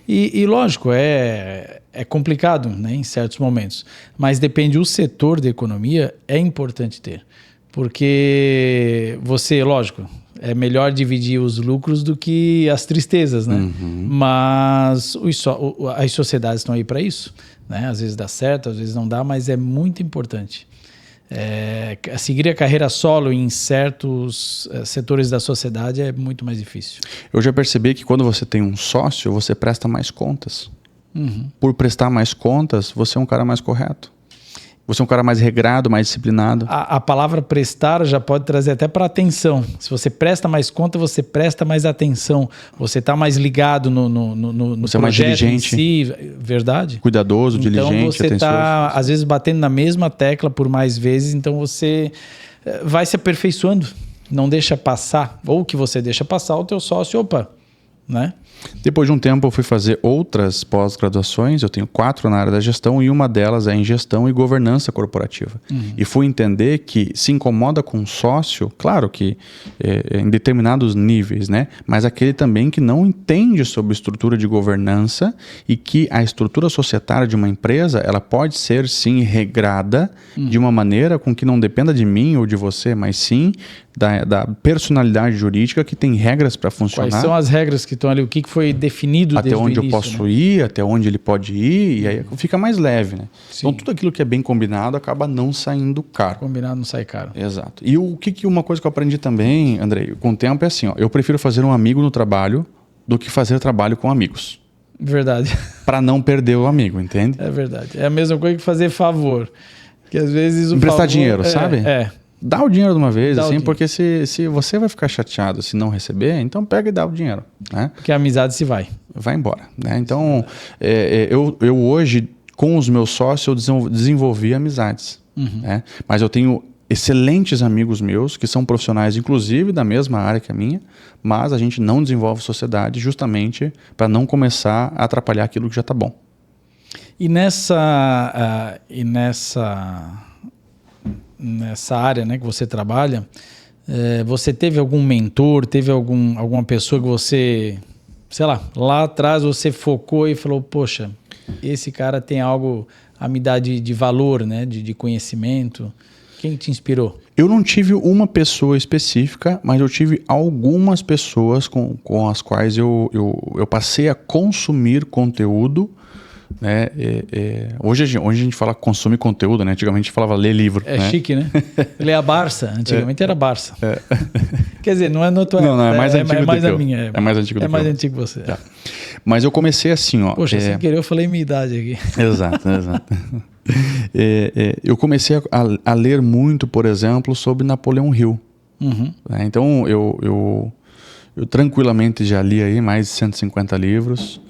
E lógico, é complicado, né, em certos momentos, mas depende do setor da economia, é importante ter. Porque você, lógico, é melhor dividir os lucros do que as tristezas, né? Mas as sociedades estão aí para isso, né? Às vezes dá certo, às vezes não dá, mas é muito importante. Seguir a carreira solo em certos setores da sociedade é muito mais difícil. Eu já percebi que quando você tem um sócio, você presta mais contas. Por prestar mais contas, você é um cara mais correto. Você é um cara mais regrado, mais disciplinado. A palavra prestar já pode trazer até para atenção. Se você presta mais conta, você presta mais atenção. Você está mais ligado no você projeto é mais diligente, em si. Verdade? Cuidadoso, então, diligente, atencioso. Então você está, às vezes, batendo na mesma tecla por mais vezes. Então você vai se aperfeiçoando. Não deixa passar. Ou que você deixa passar o teu sócio, né? Depois de um tempo eu fui fazer outras pós-graduações, eu tenho 4 na área da gestão e uma delas é em gestão e governança corporativa. E fui entender que se incomoda com um sócio, claro que em determinados níveis, né? Mas aquele também que não entende sobre estrutura de governança e que a estrutura societária de uma empresa, ela pode ser sim regrada de uma maneira com que não dependa de mim ou de você, mas sim da personalidade jurídica que tem regras para funcionar. Quais são as regras que estão ali? O que foi definido até desde onde o início, eu posso ir, até onde ele pode ir, e aí fica mais leve, né? Sim. Então tudo aquilo que é bem combinado acaba não saindo caro. Combinado não sai caro. Exato. E uma coisa que eu aprendi também, Andrei, com o tempo é assim, eu prefiro fazer um amigo no trabalho do que fazer trabalho com amigos. Verdade. Para não perder o amigo, entende? É verdade. É a mesma coisa que fazer favor. Que às vezes emprestar dinheiro, sabe? Dá o dinheiro de uma vez, Dá assim, porque se você vai ficar chateado se não receber, então pega e dá o dinheiro, né? Porque a amizade se vai. Vai embora, né? Então, eu hoje, com os meus sócios, eu desenvolvi amizades, né? Mas eu tenho excelentes amigos meus, que são profissionais, inclusive, da mesma área que a minha, mas a gente não desenvolve sociedade justamente para não começar a atrapalhar aquilo que já está bom. E nessa área, né, que você trabalha, você teve algum mentor, teve alguma pessoa que você, sei lá atrás você focou e falou, poxa, esse cara tem algo a me dar de valor, né, de conhecimento? Quem te inspirou? Eu não tive uma pessoa específica, mas eu tive algumas pessoas com as quais eu passei a consumir conteúdo, né? Hoje a gente fala consumir conteúdo, né? Antigamente a gente falava ler livro. É, né? chique, né? Ler a Barça. Antigamente era Barça. Quer dizer, não é no tua Não, é mais antigo do que eu. minha. É mais antigo do que eu. É mais antigo que você. Mas eu comecei assim, ó. Poxa, sem querer eu falei minha idade aqui. Exato. Eu comecei a ler muito, por exemplo, sobre Napoleão Hill. Né? Então, eu tranquilamente já li aí mais de 150 livros.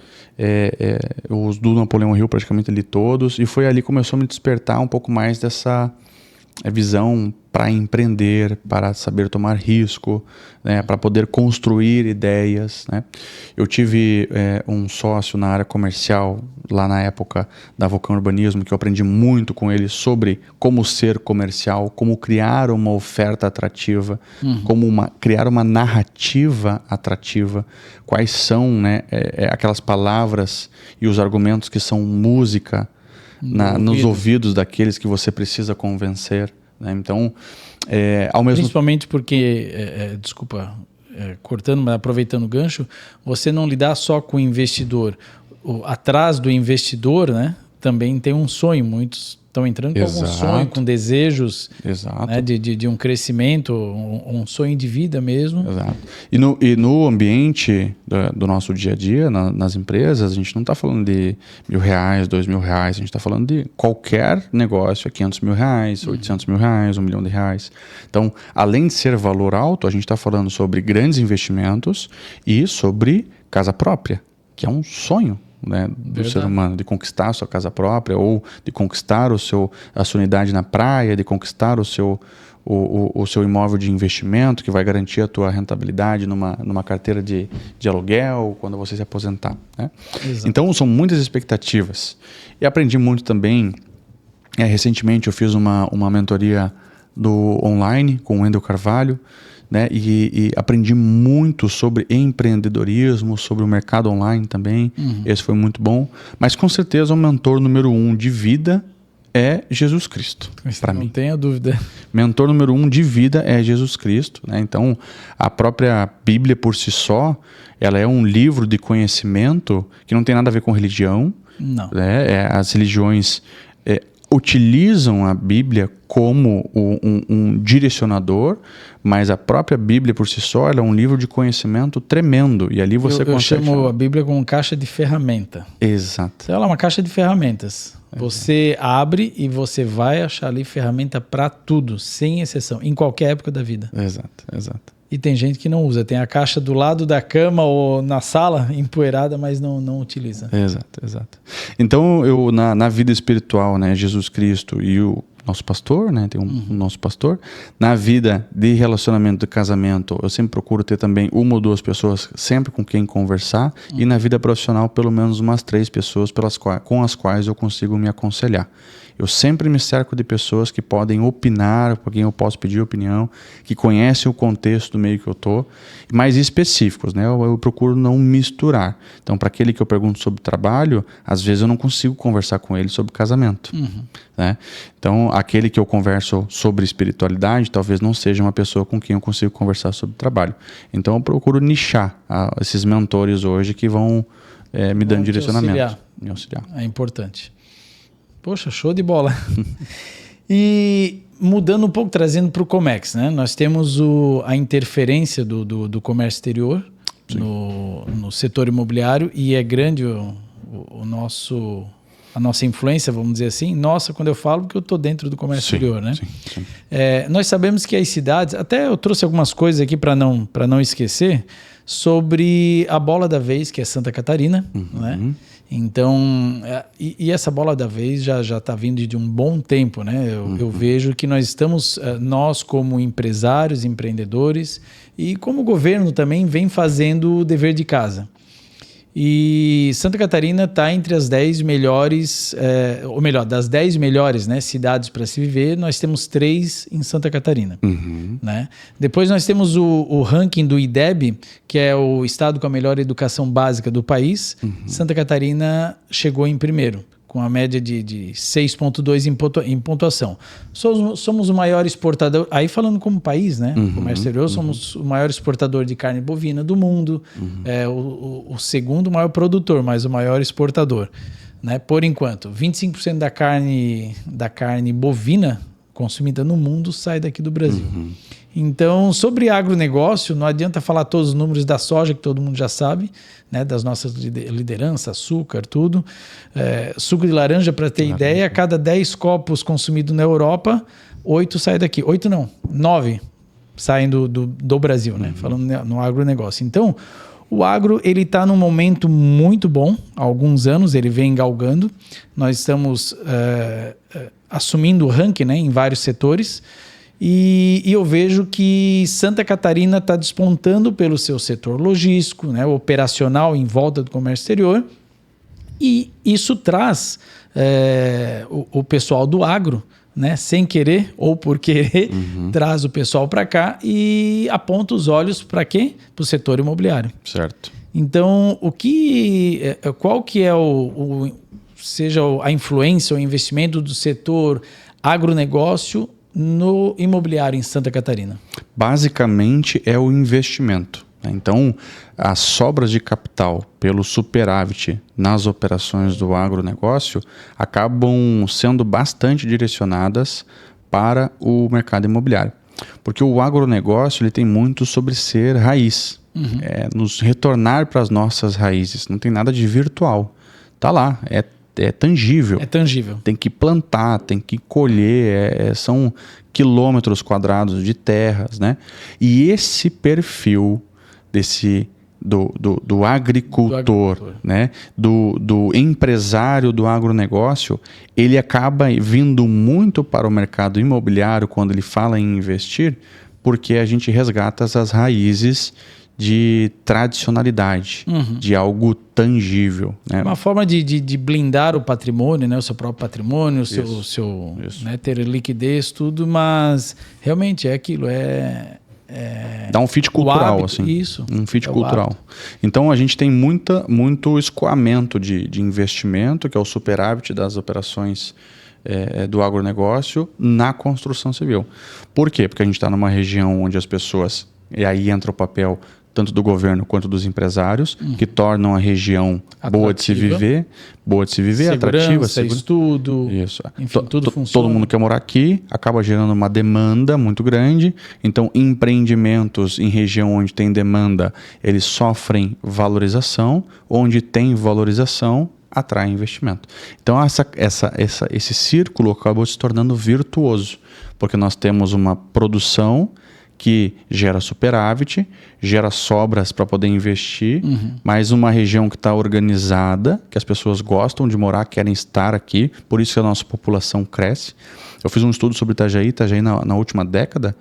Os do Napoleão Hill praticamente li todos. E foi ali que começou a me despertar um pouco mais dessa visão para empreender, para saber tomar risco, né, para poder construir ideias, né? Eu tive um sócio na área comercial lá na época da Vulcão Urbanismo, que eu aprendi muito com ele sobre como ser comercial, como criar uma oferta atrativa, como criar uma narrativa atrativa, quais são, né, aquelas palavras e os argumentos que são música nos ouvidos daqueles que você precisa convencer, né? Então, ao mesmo principalmente porque, desculpa, cortando, mas aproveitando o gancho, você não lidar só com o investidor. Atrás do investidor, né, também tem um sonho. Muitos estão entrando com algum sonho, com desejos, né, de um crescimento, um sonho de vida mesmo. Exato. E no ambiente do nosso dia a dia, nas empresas, a gente não está falando de R$1.000, R$2.000, a gente está falando de qualquer negócio, R$500 mil, R$800 mil, R$1 milhão. Então, além de ser valor alto, a gente está falando sobre grandes investimentos e sobre casa própria, que é um sonho, né, do ser humano, de conquistar a sua casa própria, ou de conquistar a sua unidade na praia, de conquistar o seu imóvel de investimento, que vai garantir a tua rentabilidade numa carteira de aluguel quando você se aposentar, né? Então são muitas expectativas. E aprendi muito também. Recentemente eu fiz uma mentoria online com o Wendel Carvalho, né? E aprendi muito sobre empreendedorismo, sobre o mercado online também. Esse foi muito bom. Mas com certeza o mentor número 1 de vida é Jesus Cristo, para mim. Não tenha dúvida. Mentor número 1 de vida é Jesus Cristo, né? Então, a própria Bíblia por si só, ela é um livro de conhecimento que não tem nada a ver com religião. Não. Né? As religiões utilizam a Bíblia como um direcionador, mas a própria Bíblia por si só, ela é um livro de conhecimento tremendo. E ali você eu chamo a Bíblia como caixa de ferramenta. Exato. Ela é uma caixa de ferramentas. Você abre e você vai achar ali ferramenta para tudo, sem exceção, em qualquer época da vida. Exato. E tem gente que não usa. Tem a caixa do lado da cama ou na sala, empoeirada, mas não utiliza. Exato. Então, eu na vida espiritual, né, Jesus Cristo e o nosso pastor, né, tem nosso pastor. Na vida de relacionamento, de casamento, eu sempre procuro ter também uma ou duas pessoas sempre com quem conversar. E na vida profissional, pelo menos umas 3 pessoas com as quais eu consigo me aconselhar. Eu sempre me cerco de pessoas que podem opinar, para quem eu posso pedir opinião, que conhecem o contexto do meio que eu estou, mais específicos, né? Eu procuro não misturar. Então, para aquele que eu pergunto sobre trabalho, às vezes eu não consigo conversar com ele sobre casamento. Né? Então, aquele que eu converso sobre espiritualidade, talvez não seja uma pessoa com quem eu consigo conversar sobre trabalho. Então, eu procuro nichar esses mentores hoje que vão me dando direcionamento. Me auxiliar. É importante. Poxa, show de bola. E mudando um pouco, trazendo para o Comex, né? Nós temos a interferência do comércio exterior no setor imobiliário, e é grande a nossa influência, vamos dizer assim. Nossa, quando eu falo, porque eu estou dentro do comércio exterior, né? Sim. Nós sabemos que as cidades, até eu trouxe algumas coisas aqui para não esquecer, sobre a bola da vez, que é Santa Catarina, né? Então, e essa bola da vez já está vindo de um bom tempo, né? Eu vejo que nós estamos, nós como empresários, empreendedores, e como governo também vem fazendo o dever de casa. E Santa Catarina está entre as 10 melhores, ou melhor, das 10 melhores, né, cidades para se viver, nós temos 3 em Santa Catarina. Né? Depois nós temos o ranking do IDEB, que é o estado com a melhor educação básica do país. Santa Catarina chegou em primeiro, com a média de 6,2 em pontuação. Somos o maior exportador, aí falando como país, né? Comércio exterior, somos o maior exportador de carne bovina do mundo, o segundo maior produtor, mas o maior exportador. Né? Por enquanto, 25% da carne bovina consumida no mundo sai daqui do Brasil. Então, sobre agronegócio, não adianta falar todos os números da soja, que todo mundo já sabe, né, das nossas lideranças, açúcar, tudo. Suco de laranja, para ter ideia, a cada 10 copos consumidos na Europa, 8 saem daqui. 8 não, 9 saem do Brasil, né? Falando no agronegócio. Então, o agro ele está num momento muito bom, há alguns anos ele vem galgando. Nós estamos assumindo o ranking, né, em vários setores. E eu vejo que Santa Catarina está despontando pelo seu setor logístico, né, operacional em volta do comércio exterior. E isso traz o pessoal do agro, né, sem querer ou por querer, traz o pessoal para cá e aponta os olhos para quê? Para o setor imobiliário. Certo. Então, qual que é seja a influência ou investimento do setor agronegócio no imobiliário em Santa Catarina? Basicamente é o investimento. Então, as sobras de capital pelo superávit nas operações do agronegócio acabam sendo bastante direcionadas para o mercado imobiliário. Porque o agronegócio ele tem muito sobre ser raiz, nos retornar para as nossas raízes. Não tem nada de virtual. Está lá, é tangível. É tangível. Tem que plantar, tem que colher, são quilômetros quadrados de terras, né? E esse perfil do agricultor, né? do empresário do agronegócio, ele acaba vindo muito para o mercado imobiliário quando ele fala em investir, porque a gente resgata as raízes de tradicionalidade, de algo tangível. Né? Uma forma de blindar o patrimônio, né? O seu próprio patrimônio, o seu né? Ter liquidez, tudo, mas realmente é aquilo, dá um fit cultural, hábito, assim. Isso. Um fit cultural. Então, a gente tem muito escoamento de investimento, que é o superávit das operações do agronegócio na construção civil. Por quê? Porque a gente está numa região onde as pessoas... E aí entra o papel tanto do governo quanto dos empresários, que tornam a região boa de se viver, segurança, atrativa, estudo, isso. Enfim, tudo funciona. Todo mundo quer morar aqui, acaba gerando uma demanda muito grande. Então, empreendimentos em região onde tem demanda, eles sofrem valorização. Onde tem valorização, atrai investimento. Então, esse círculo acabou se tornando virtuoso, porque nós temos uma produção que gera superávit, gera sobras para poder investir, mais uma região que está organizada, que as pessoas gostam de morar, querem estar aqui, por isso que a nossa população cresce. Eu fiz um estudo sobre Itajaí na última década,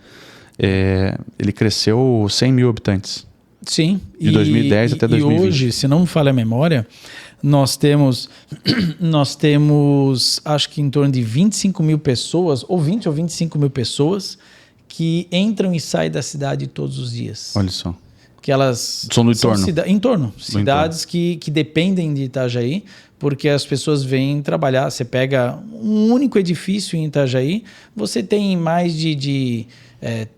ele cresceu 100 mil habitantes. Sim. De 2010 até 2020. E hoje, se não me falha a memória, nós temos acho que em torno de 25 mil pessoas, ou 20 ou 25 mil pessoas, que entram e saem da cidade todos os dias. Olha só. Que elas são do entorno. Cidades que dependem de Itajaí, porque as pessoas vêm trabalhar. Você pega um único edifício em Itajaí, você tem mais de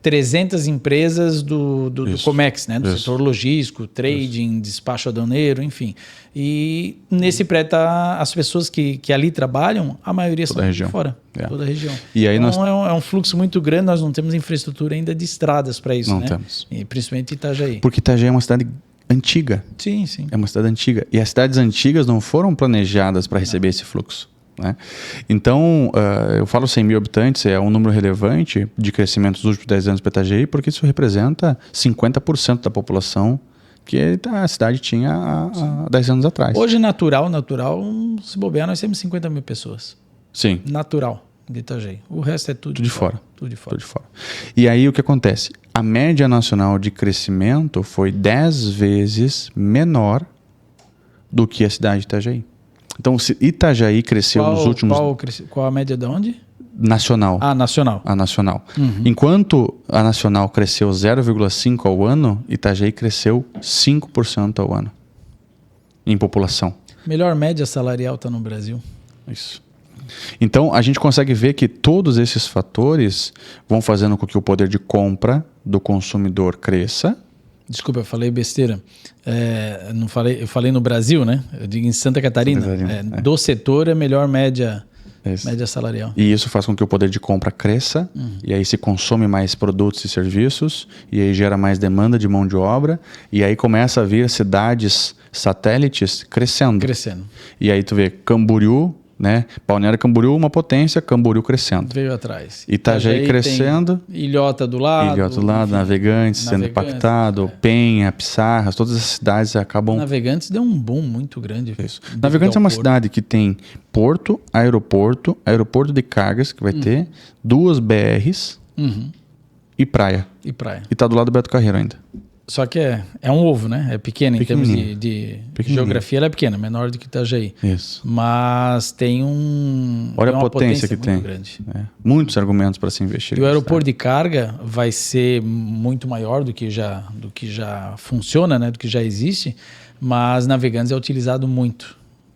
300 empresas do Comex, né? Do setor logístico, trading, despacho aduaneiro, enfim. E nesse prédio, as pessoas que ali trabalham, a maioria são de fora. Toda a região. E aí então é um fluxo muito grande, nós não temos infraestrutura ainda de estradas para isso. Não né? temos. E principalmente Itajaí. Porque Itajaí é uma cidade antiga. Sim, sim. É uma cidade antiga. E as cidades antigas não foram planejadas para receber esse fluxo. Né? Então, eu falo 100 mil habitantes, é um número relevante de crescimento dos últimos 10 anos para Itajaí, porque isso representa 50% da população que a cidade tinha há 10 anos atrás. Hoje, natural, se bobear, nós temos 50 mil pessoas. Sim. Natural de Itajaí. O resto é tudo de fora. Tudo de fora. E aí o que acontece? A média nacional de crescimento foi 10 vezes menor do que a cidade de Itajaí. Então, se Itajaí cresceu nos últimos... Qual a média de onde? Nacional. Nacional. A nacional. Enquanto a nacional cresceu 0,5% ao ano, Itajaí cresceu 5% ao ano em população. Melhor média salarial está no Brasil. Isso. Então, a gente consegue ver que todos esses fatores vão fazendo com que o poder de compra do consumidor cresça. Desculpa, eu falei besteira. Eu falei no Brasil, né? Eu digo em Santa Catarina. Do setor, a melhor média Isso. Média salarial. E isso faz com que o poder de compra cresça, e aí se consome mais produtos e serviços, e aí gera mais demanda de mão de obra, e aí começa a vir cidades satélites crescendo. E aí tu vê Camboriú, né? Balneário Camboriú, uma potência, Camboriú crescendo. Veio atrás. Itajaí crescendo. Ilhota do lado. Ilhota do lado, enfim, Navegantes sendo impactado, Penha, Pissarras, todas as cidades acabam... Navegantes deu um boom muito grande. Isso. Navegantes é uma cidade que tem porto, aeroporto de cargas, que vai ter, 2 BRs e praia. E tá do lado do Beto Carreiro ainda. Só que é um ovo, né? É pequeno em termos de geografia, ela é pequena, menor do que Itajaí. Isso. Mas tem Olha a potência que tem. Grande. Muitos argumentos para se investir. E o aeroporto de carga vai ser muito maior do que já funciona, né? Do que já existe, mas Navegantes é utilizado muito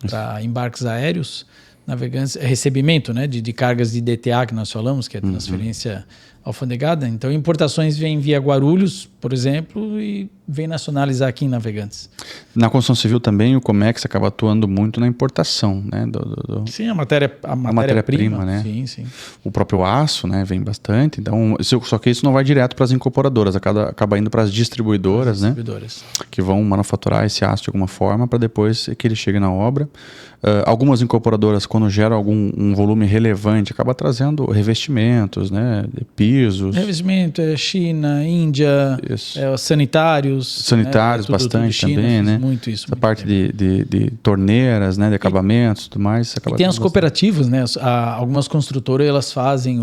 para embarques aéreos. Navegantes, recebimento, né? De cargas de DTA que nós falamos, que é transferência alfandegada. Então, importações vêm via Guarulhos, por exemplo, e vem nacionalizar aqui em Navegantes. Na construção civil também, o Comex acaba atuando muito na importação, né? Sim, a matéria-prima, né? Sim. O próprio aço, né? Vem bastante. Então, só que isso não vai direto para as incorporadoras, acaba indo para as distribuidoras, né? Que vão manufaturar esse aço de alguma forma para depois que ele chegue na obra. Algumas incorporadoras, quando geram um volume relevante, acaba trazendo revestimentos, né? Pisos. Revestimento, China, Índia, sanitários. Bastante China, também, né? Muito isso. Essa parte de torneiras, né? De acabamentos e tudo mais. E tem as cooperativas, né? Algumas construtoras, elas fazem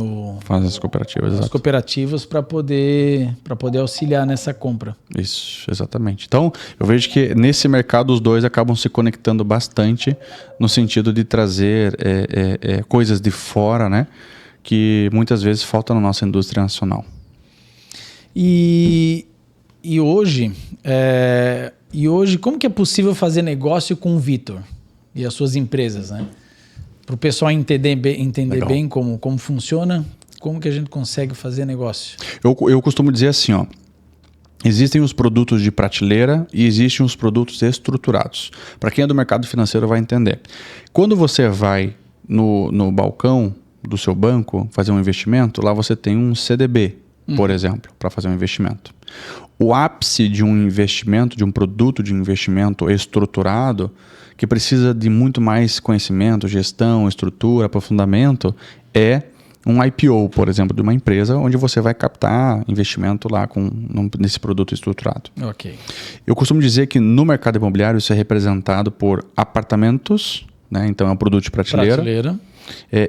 as cooperativas, as cooperativas para poder auxiliar nessa compra. Isso, exatamente. Então, eu vejo que nesse mercado os dois acabam se conectando bastante no sentido de trazer coisas de fora, né? Que muitas vezes falta na nossa indústria nacional. E hoje, como que é possível fazer negócio com o Vitor e as suas empresas, né? Para o pessoal entender bem como funciona, como que a gente consegue fazer negócio? Eu costumo dizer assim, ó. Existem os produtos de prateleira e existem os produtos estruturados. Para quem é do mercado financeiro vai entender. Quando você vai no balcão do seu banco fazer um investimento, lá você tem um CDB, por exemplo, para fazer um investimento. O ápice de um investimento, de um produto de investimento estruturado, que precisa de muito mais conhecimento, gestão, estrutura, aprofundamento, é um IPO, por exemplo, de uma empresa onde você vai captar investimento lá nesse produto estruturado. Ok. Eu costumo dizer que no mercado imobiliário isso é representado por apartamentos, né? Então é um produto de prateleira.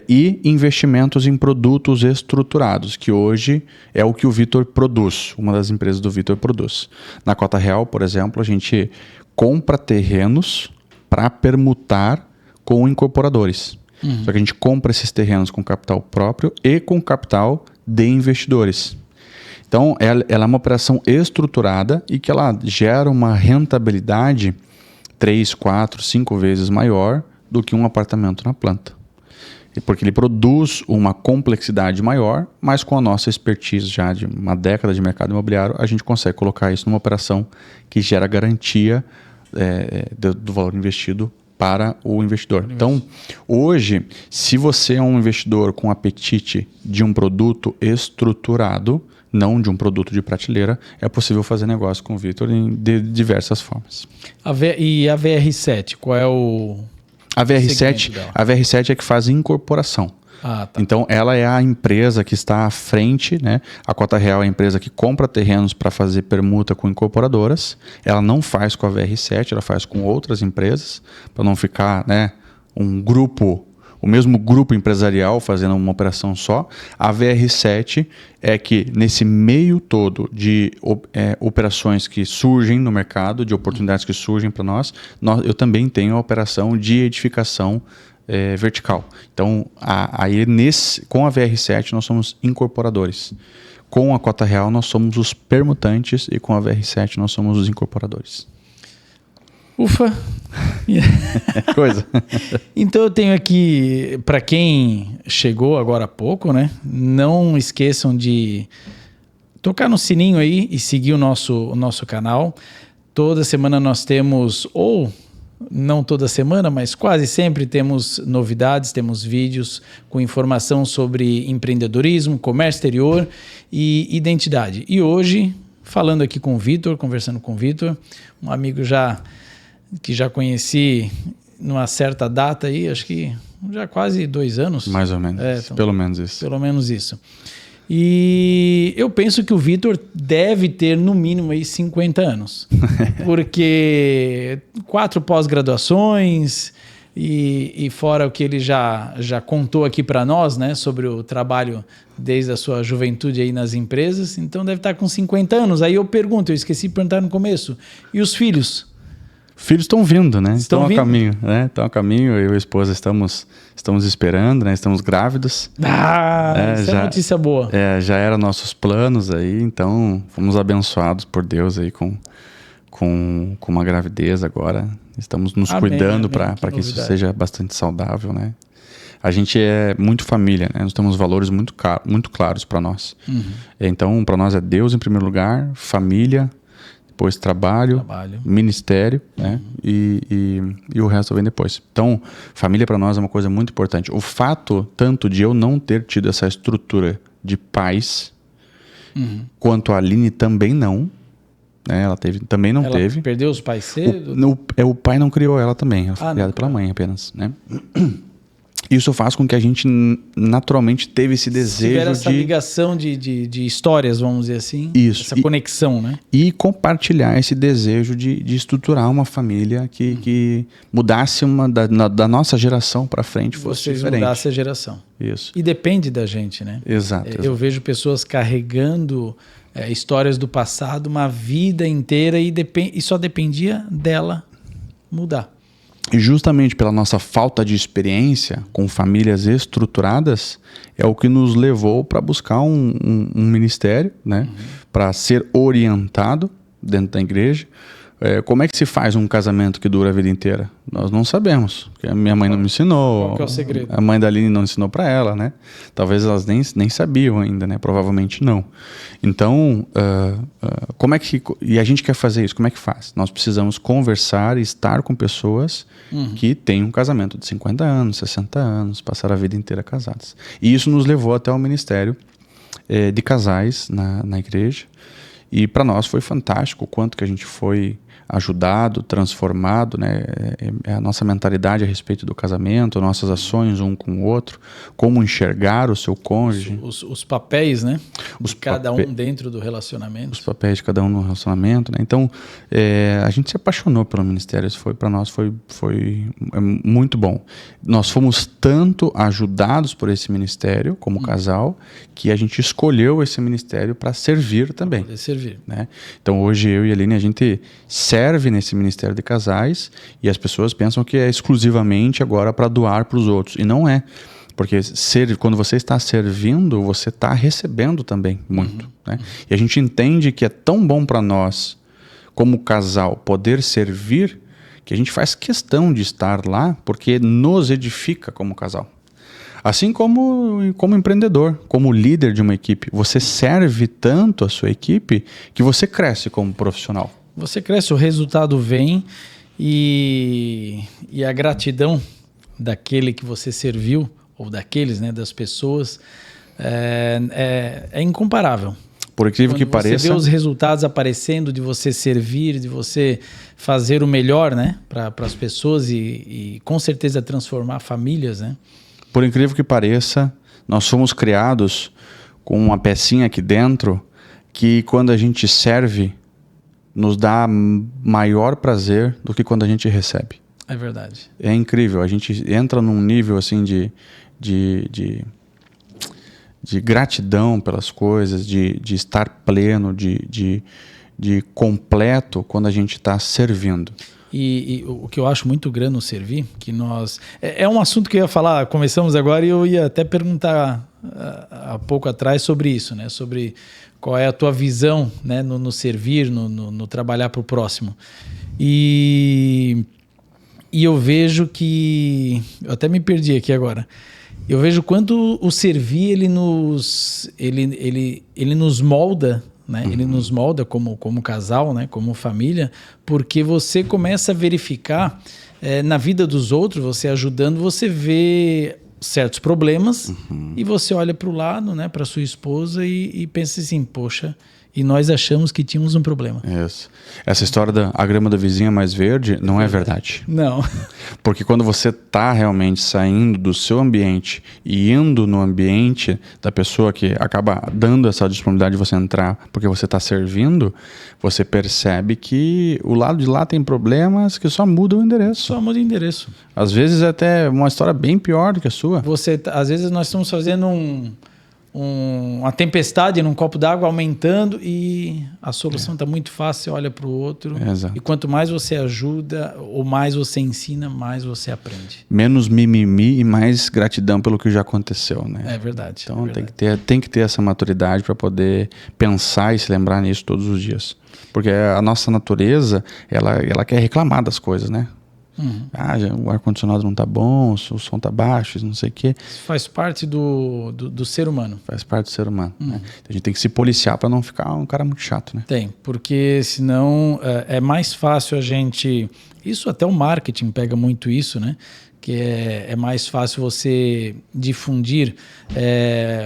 E investimentos em produtos estruturados, que hoje é o que o Vitor produz, uma das empresas do Vitor produz. Na Cota Real, por exemplo, a gente compra terrenos para permutar com incorporadores. Só que a gente compra esses terrenos com capital próprio e com capital de investidores. Então, ela é uma operação estruturada e que ela gera uma rentabilidade 3, 4, 5 vezes maior do que um apartamento na planta. Porque ele produz uma complexidade maior, mas com a nossa expertise já de uma década de mercado imobiliário, a gente consegue colocar isso numa operação que gera garantia do valor investido para o investidor. Então, hoje, se você é um investidor com apetite de um produto estruturado, não de um produto de prateleira, é possível fazer negócio com o Vitor de diversas formas. E a VR7, qual é o... A VR7 é que faz incorporação. Tá. Então, ela é a empresa que está à frente, né? A Cota Real é a empresa que compra terrenos para fazer permuta com incorporadoras. Ela não faz com a VR7, ela faz com outras empresas, para não ficar, né, o mesmo grupo empresarial fazendo uma operação só. A VR7 é que nesse meio todo de operações que surgem no mercado, de oportunidades que surgem para nós, eu também tenho a operação de edificação vertical. Então, com a VR7 nós somos incorporadores. Com a Cota Real nós somos os permutantes e com a VR7 nós somos os incorporadores. Ufa! Coisa. Então eu tenho aqui, para quem chegou agora há pouco, né? Não esqueçam de tocar no sininho aí e seguir o nosso canal. Toda semana nós temos não toda semana, mas quase sempre temos novidades, temos vídeos com informação sobre empreendedorismo, comércio exterior e identidade. E hoje, falando aqui com o Vitor, conversando com o Vitor, um amigo que já conheci numa certa data aí, acho que já quase 2 anos. Mais ou menos, então, pelo menos isso. Pelo menos isso. E eu penso que o Vitor deve ter no mínimo aí 50 anos, porque 4 pós-graduações e fora o que ele já contou aqui para nós, né, sobre o trabalho desde a sua juventude aí nas empresas, então deve estar com 50 anos. Aí eu pergunto, eu esqueci de perguntar no começo, e os filhos? Filhos estão vindo, né? Estão a vindo? caminho, né? Estão a caminho. Eu e a esposa estamos esperando, né? Estamos grávidos. Isso é notícia boa. Já eram nossos planos aí, então fomos abençoados por Deus aí com uma gravidez agora. Estamos nos cuidando para que isso seja bastante saudável, né? A gente é muito família, né? Nós temos valores muito claros para nós. Então, para nós é Deus em primeiro lugar, família, depois trabalho, ministério, né? E o resto vem depois. Então, família para nós é uma coisa muito importante. O fato tanto de eu não ter tido essa estrutura de pais, quanto a Aline também não, né? Ela teve. Perdeu os pais cedo? O pai não criou ela também, ela foi criada pela mãe apenas, né? Isso faz com que a gente naturalmente teve esse desejo tiver essa ligação de histórias, vamos dizer assim. Isso. Essa conexão, né? E compartilhar esse desejo de estruturar uma família que mudasse da nossa geração para frente, fosse diferente. Mudasse a geração. Isso. E depende da gente, né? Exato. Eu vejo pessoas carregando histórias do passado uma vida inteira e só dependia dela mudar. E justamente pela nossa falta de experiência com famílias estruturadas, é o que nos levou para buscar um ministério, né? Para ser orientado dentro da igreja. Como é que se faz um casamento que dura a vida inteira? Nós não sabemos, porque a minha mãe não me ensinou. Qual que é o segredo? A mãe da Aline não ensinou para ela, né? Talvez elas nem sabiam ainda, né? Provavelmente não. Então, como é que... E a gente quer fazer isso, como é que faz? Nós precisamos conversar e estar com pessoas que têm um casamento de 50 anos, 60 anos, passaram a vida inteira casadas. E isso nos levou até o ministério de casais na igreja. E para nós foi fantástico o quanto que a gente foi ajudado, transformado, né? A nossa mentalidade a respeito do casamento, nossas ações um com o outro, como enxergar o seu cônjuge. Os papéis, né? Cada um dentro do relacionamento. Os papéis de cada um no relacionamento, né? Então, a gente se apaixonou pelo ministério. Isso para nós foi muito bom. Nós fomos tanto ajudados por esse ministério, como casal, que a gente escolheu esse ministério para servir também. Para poder servir. Né? Então, hoje eu e a Aline, a gente serve nesse ministério de casais e as pessoas pensam que é exclusivamente agora para doar para os outros. E não é. Porque quando você está servindo, você está recebendo também muito. Né? E a gente entende que é tão bom para nós, como casal, poder servir, que a gente faz questão de estar lá, porque nos edifica como casal. Assim como empreendedor, como líder de uma equipe. Você serve tanto a sua equipe que você cresce como profissional. Você cresce, o resultado vem e a gratidão daquele que você serviu, ou daqueles, né, das pessoas, é incomparável. Por incrível que pareça... Você vê os resultados aparecendo de você servir, de você fazer o melhor, né, para as pessoas e com certeza transformar famílias, né? Por incrível que pareça, nós fomos criados com uma pecinha aqui dentro que quando a gente serve, nos dá maior prazer do que quando a gente recebe. É verdade. É incrível. A gente entra num nível assim de gratidão pelas coisas, de estar pleno, de completo quando a gente está servindo. E o que eu acho muito grande no servir, que nós... É um assunto que eu ia falar, começamos agora e eu ia até perguntar há pouco atrás sobre isso, né? Sobre qual é a tua visão, né? no servir, no trabalhar para o próximo. E eu vejo que... Eu até me perdi aqui agora. Eu vejo quanto o servir, ele nos molda, né? Ele nos molda como casal, né? Como família, porque você começa a verificar na vida dos outros, você ajudando, você vê certos problemas e você olha para o lado, né, para sua esposa e pensa assim, poxa, e nós achamos que tínhamos um problema. Isso. Essa história da a grama da vizinha mais verde não é verdade. Não. Porque quando você está realmente saindo do seu ambiente e indo no ambiente da pessoa que acaba dando essa disponibilidade de você entrar porque você está servindo, você percebe que o lado de lá tem problemas que só mudam o endereço. Só muda o endereço. Às vezes é até uma história bem pior do que a sua. Às vezes nós estamos fazendo uma tempestade num copo d'água aumentando e a solução está muito fácil, você olha para o outro. Exato. E quanto mais você ajuda ou mais você ensina, mais você aprende. Menos mimimi e mais gratidão pelo que já aconteceu, né? É verdade. Então é verdade. tem que ter essa maturidade para poder pensar e se lembrar nisso todos os dias. Porque a nossa natureza, ela quer reclamar das coisas, né? O ar-condicionado não tá bom, o som tá baixo, não sei o quê. Isso faz parte do ser humano. Faz parte do ser humano. Né? A gente tem que se policiar para não ficar um cara muito chato, né? Tem, porque senão é mais fácil a gente... Isso até o marketing pega muito isso, né? Que é mais fácil você difundir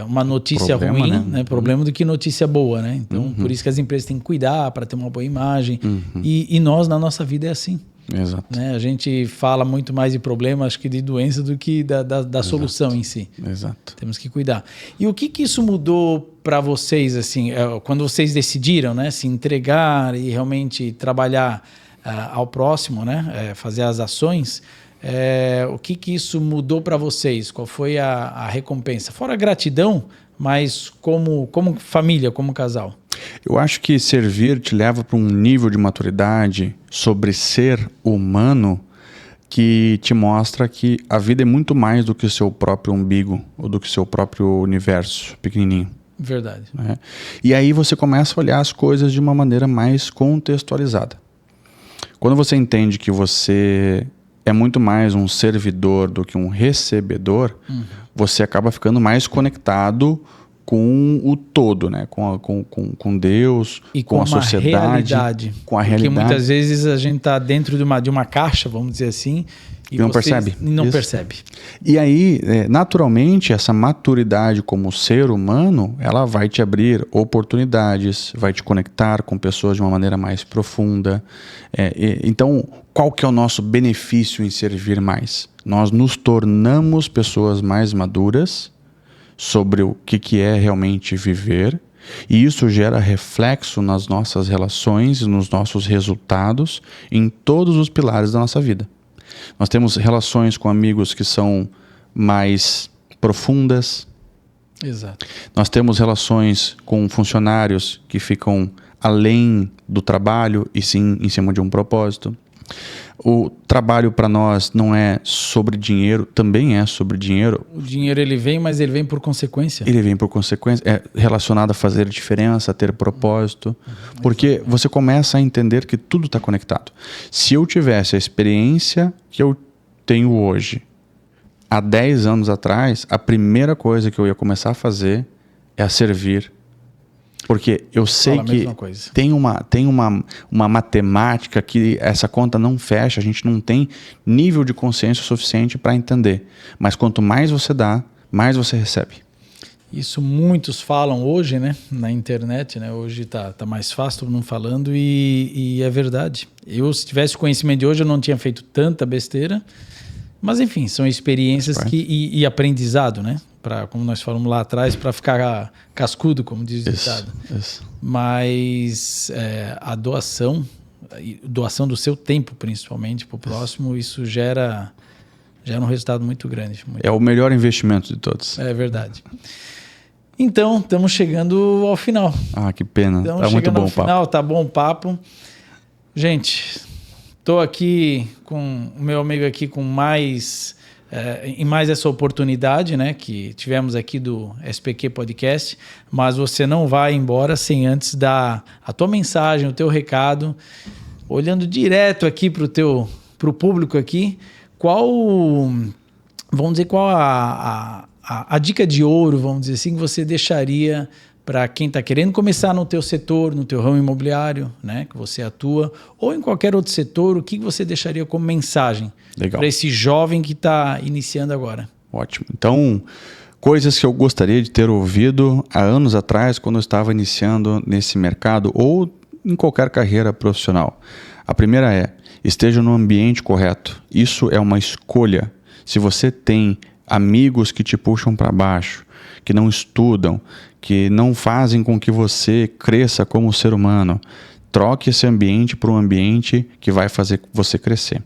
uma notícia ruim, né? Problema do que notícia boa, né? Então, por isso que as empresas têm que cuidar para ter uma boa imagem. E nós, na nossa vida, é assim. Exato. Né? A gente fala muito mais de problema, acho que de doença, do que da solução em si. Exato. Temos que cuidar. E o que isso mudou para vocês, assim, quando vocês decidiram, né, se entregar e realmente trabalhar ao próximo, né, fazer as ações, o que isso mudou para vocês? Qual foi a recompensa? Fora a gratidão, mas como família, como casal. Eu acho que servir te leva para um nível de maturidade sobre ser humano que te mostra que a vida é muito mais do que o seu próprio umbigo ou do que o seu próprio universo pequenininho. Verdade. Né? E aí você começa a olhar as coisas de uma maneira mais contextualizada. Quando você entende que você é muito mais um servidor do que um recebedor, você acaba ficando mais conectado com o todo, né? Com Deus, e com a sociedade, com a realidade. Porque muitas vezes a gente está dentro de uma caixa, vamos dizer assim, e não percebe. Não percebe. E aí, naturalmente, essa maturidade como ser humano, ela vai te abrir oportunidades, vai te conectar com pessoas de uma maneira mais profunda. Então, qual que é o nosso benefício em servir mais? Nós nos tornamos pessoas mais maduras sobre o que é realmente viver, e isso gera reflexo nas nossas relações, nos nossos resultados, em todos os pilares da nossa vida. Nós temos relações com amigos que são mais profundas. Exato. Nós temos relações com funcionários que ficam além do trabalho e sim em cima de um propósito. O trabalho para nós não é sobre dinheiro, também é sobre dinheiro. O dinheiro ele vem, mas ele vem por consequência. Ele vem por consequência, é relacionado a fazer diferença, a ter propósito, porque você começa a entender que tudo está conectado. Se eu tivesse a experiência que eu tenho hoje, há 10 anos atrás, a primeira coisa que eu ia começar a fazer é a servir. Porque eu sei que tem uma matemática que essa conta não fecha, a gente não tem nível de consciência suficiente para entender. Mas quanto mais você dá, mais você recebe. Isso muitos falam hoje, né, na internet, né? Hoje tá mais fácil, todo mundo falando, e é verdade. Eu, se tivesse o conhecimento de hoje, eu não tinha feito tanta besteira. Mas, enfim, são experiências e aprendizado, né? Como nós falamos lá atrás, para ficar cascudo, como diz o ditado. Isso. Mas a doação do seu tempo, principalmente, para o próximo, isso gera um resultado muito grande. É o melhor investimento de todos. É verdade. Então, estamos chegando ao final. Ah, que pena. Tá muito bom o papo. Final, tá bom o papo. Gente, estou aqui com o meu amigo aqui com em mais essa oportunidade, né, que tivemos aqui do SPQ Podcast, mas você não vai embora sem antes dar a tua mensagem, o teu recado, olhando direto aqui para o público aqui, vamos dizer, qual a dica de ouro, vamos dizer assim, que você deixaria para quem está querendo começar no teu setor, no teu ramo imobiliário, né, que você atua, ou em qualquer outro setor, o que você deixaria como mensagem para esse jovem que está iniciando agora? Ótimo. Então, coisas que eu gostaria de ter ouvido há anos atrás, quando eu estava iniciando nesse mercado ou em qualquer carreira profissional. A primeira é: esteja no ambiente correto. Isso é uma escolha. Se você tem amigos que te puxam para baixo, que não estudam, que não fazem com que você cresça como ser humano, troque esse ambiente por um ambiente que vai fazer você crescer.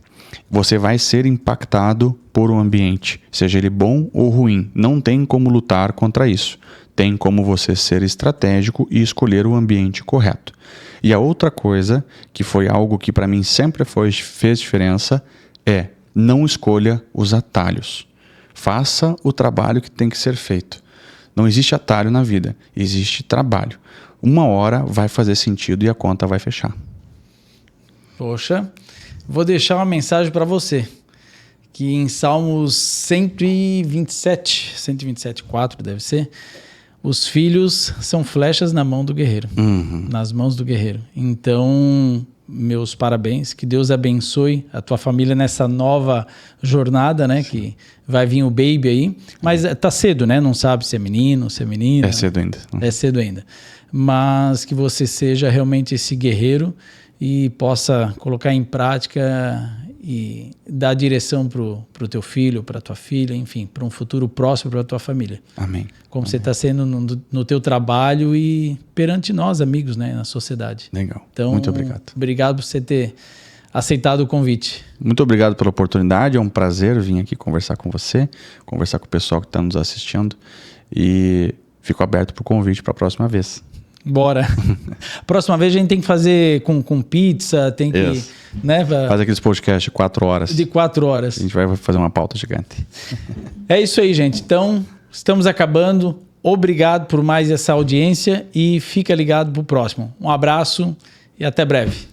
Você vai ser impactado por um ambiente, seja ele bom ou ruim. Não tem como lutar contra isso. Tem como você ser estratégico e escolher o ambiente correto. E a outra coisa, que foi algo que para mim sempre fez diferença, é: não escolha os atalhos. Faça o trabalho que tem que ser feito. Não existe atalho na vida, existe trabalho. Uma hora vai fazer sentido e a conta vai fechar. Poxa, vou deixar uma mensagem para você, que em Salmos 127:4 deve ser, os filhos são flechas na mão do guerreiro, nas mãos do guerreiro. Então, meus parabéns, que Deus abençoe a tua família nessa nova jornada, né? Sim. Que vai vir o baby aí, mas tá cedo, né? Não sabe se é menino, se é menina. É cedo ainda. É cedo ainda. Mas que você seja realmente esse guerreiro e possa colocar em prática e dar direção pro teu filho, para tua filha, enfim, para um futuro próximo para tua família. Amém. Como você está sendo no teu trabalho e perante nós, amigos, né, na sociedade. Legal. Então, muito obrigado. Obrigado por você ter aceitado o convite. Muito obrigado pela oportunidade. É um prazer vir aqui conversar com você, conversar com o pessoal que está nos assistindo, e fico aberto para o convite para a próxima vez. Bora. Próxima vez a gente tem que fazer com pizza, tem que... Isso. Né, faz aqueles podcasts de 4 horas. De 4 horas. A gente vai fazer uma pauta gigante. É isso aí, gente. Então, estamos acabando. Obrigado por mais essa audiência e fica ligado para o próximo. Um abraço e até breve.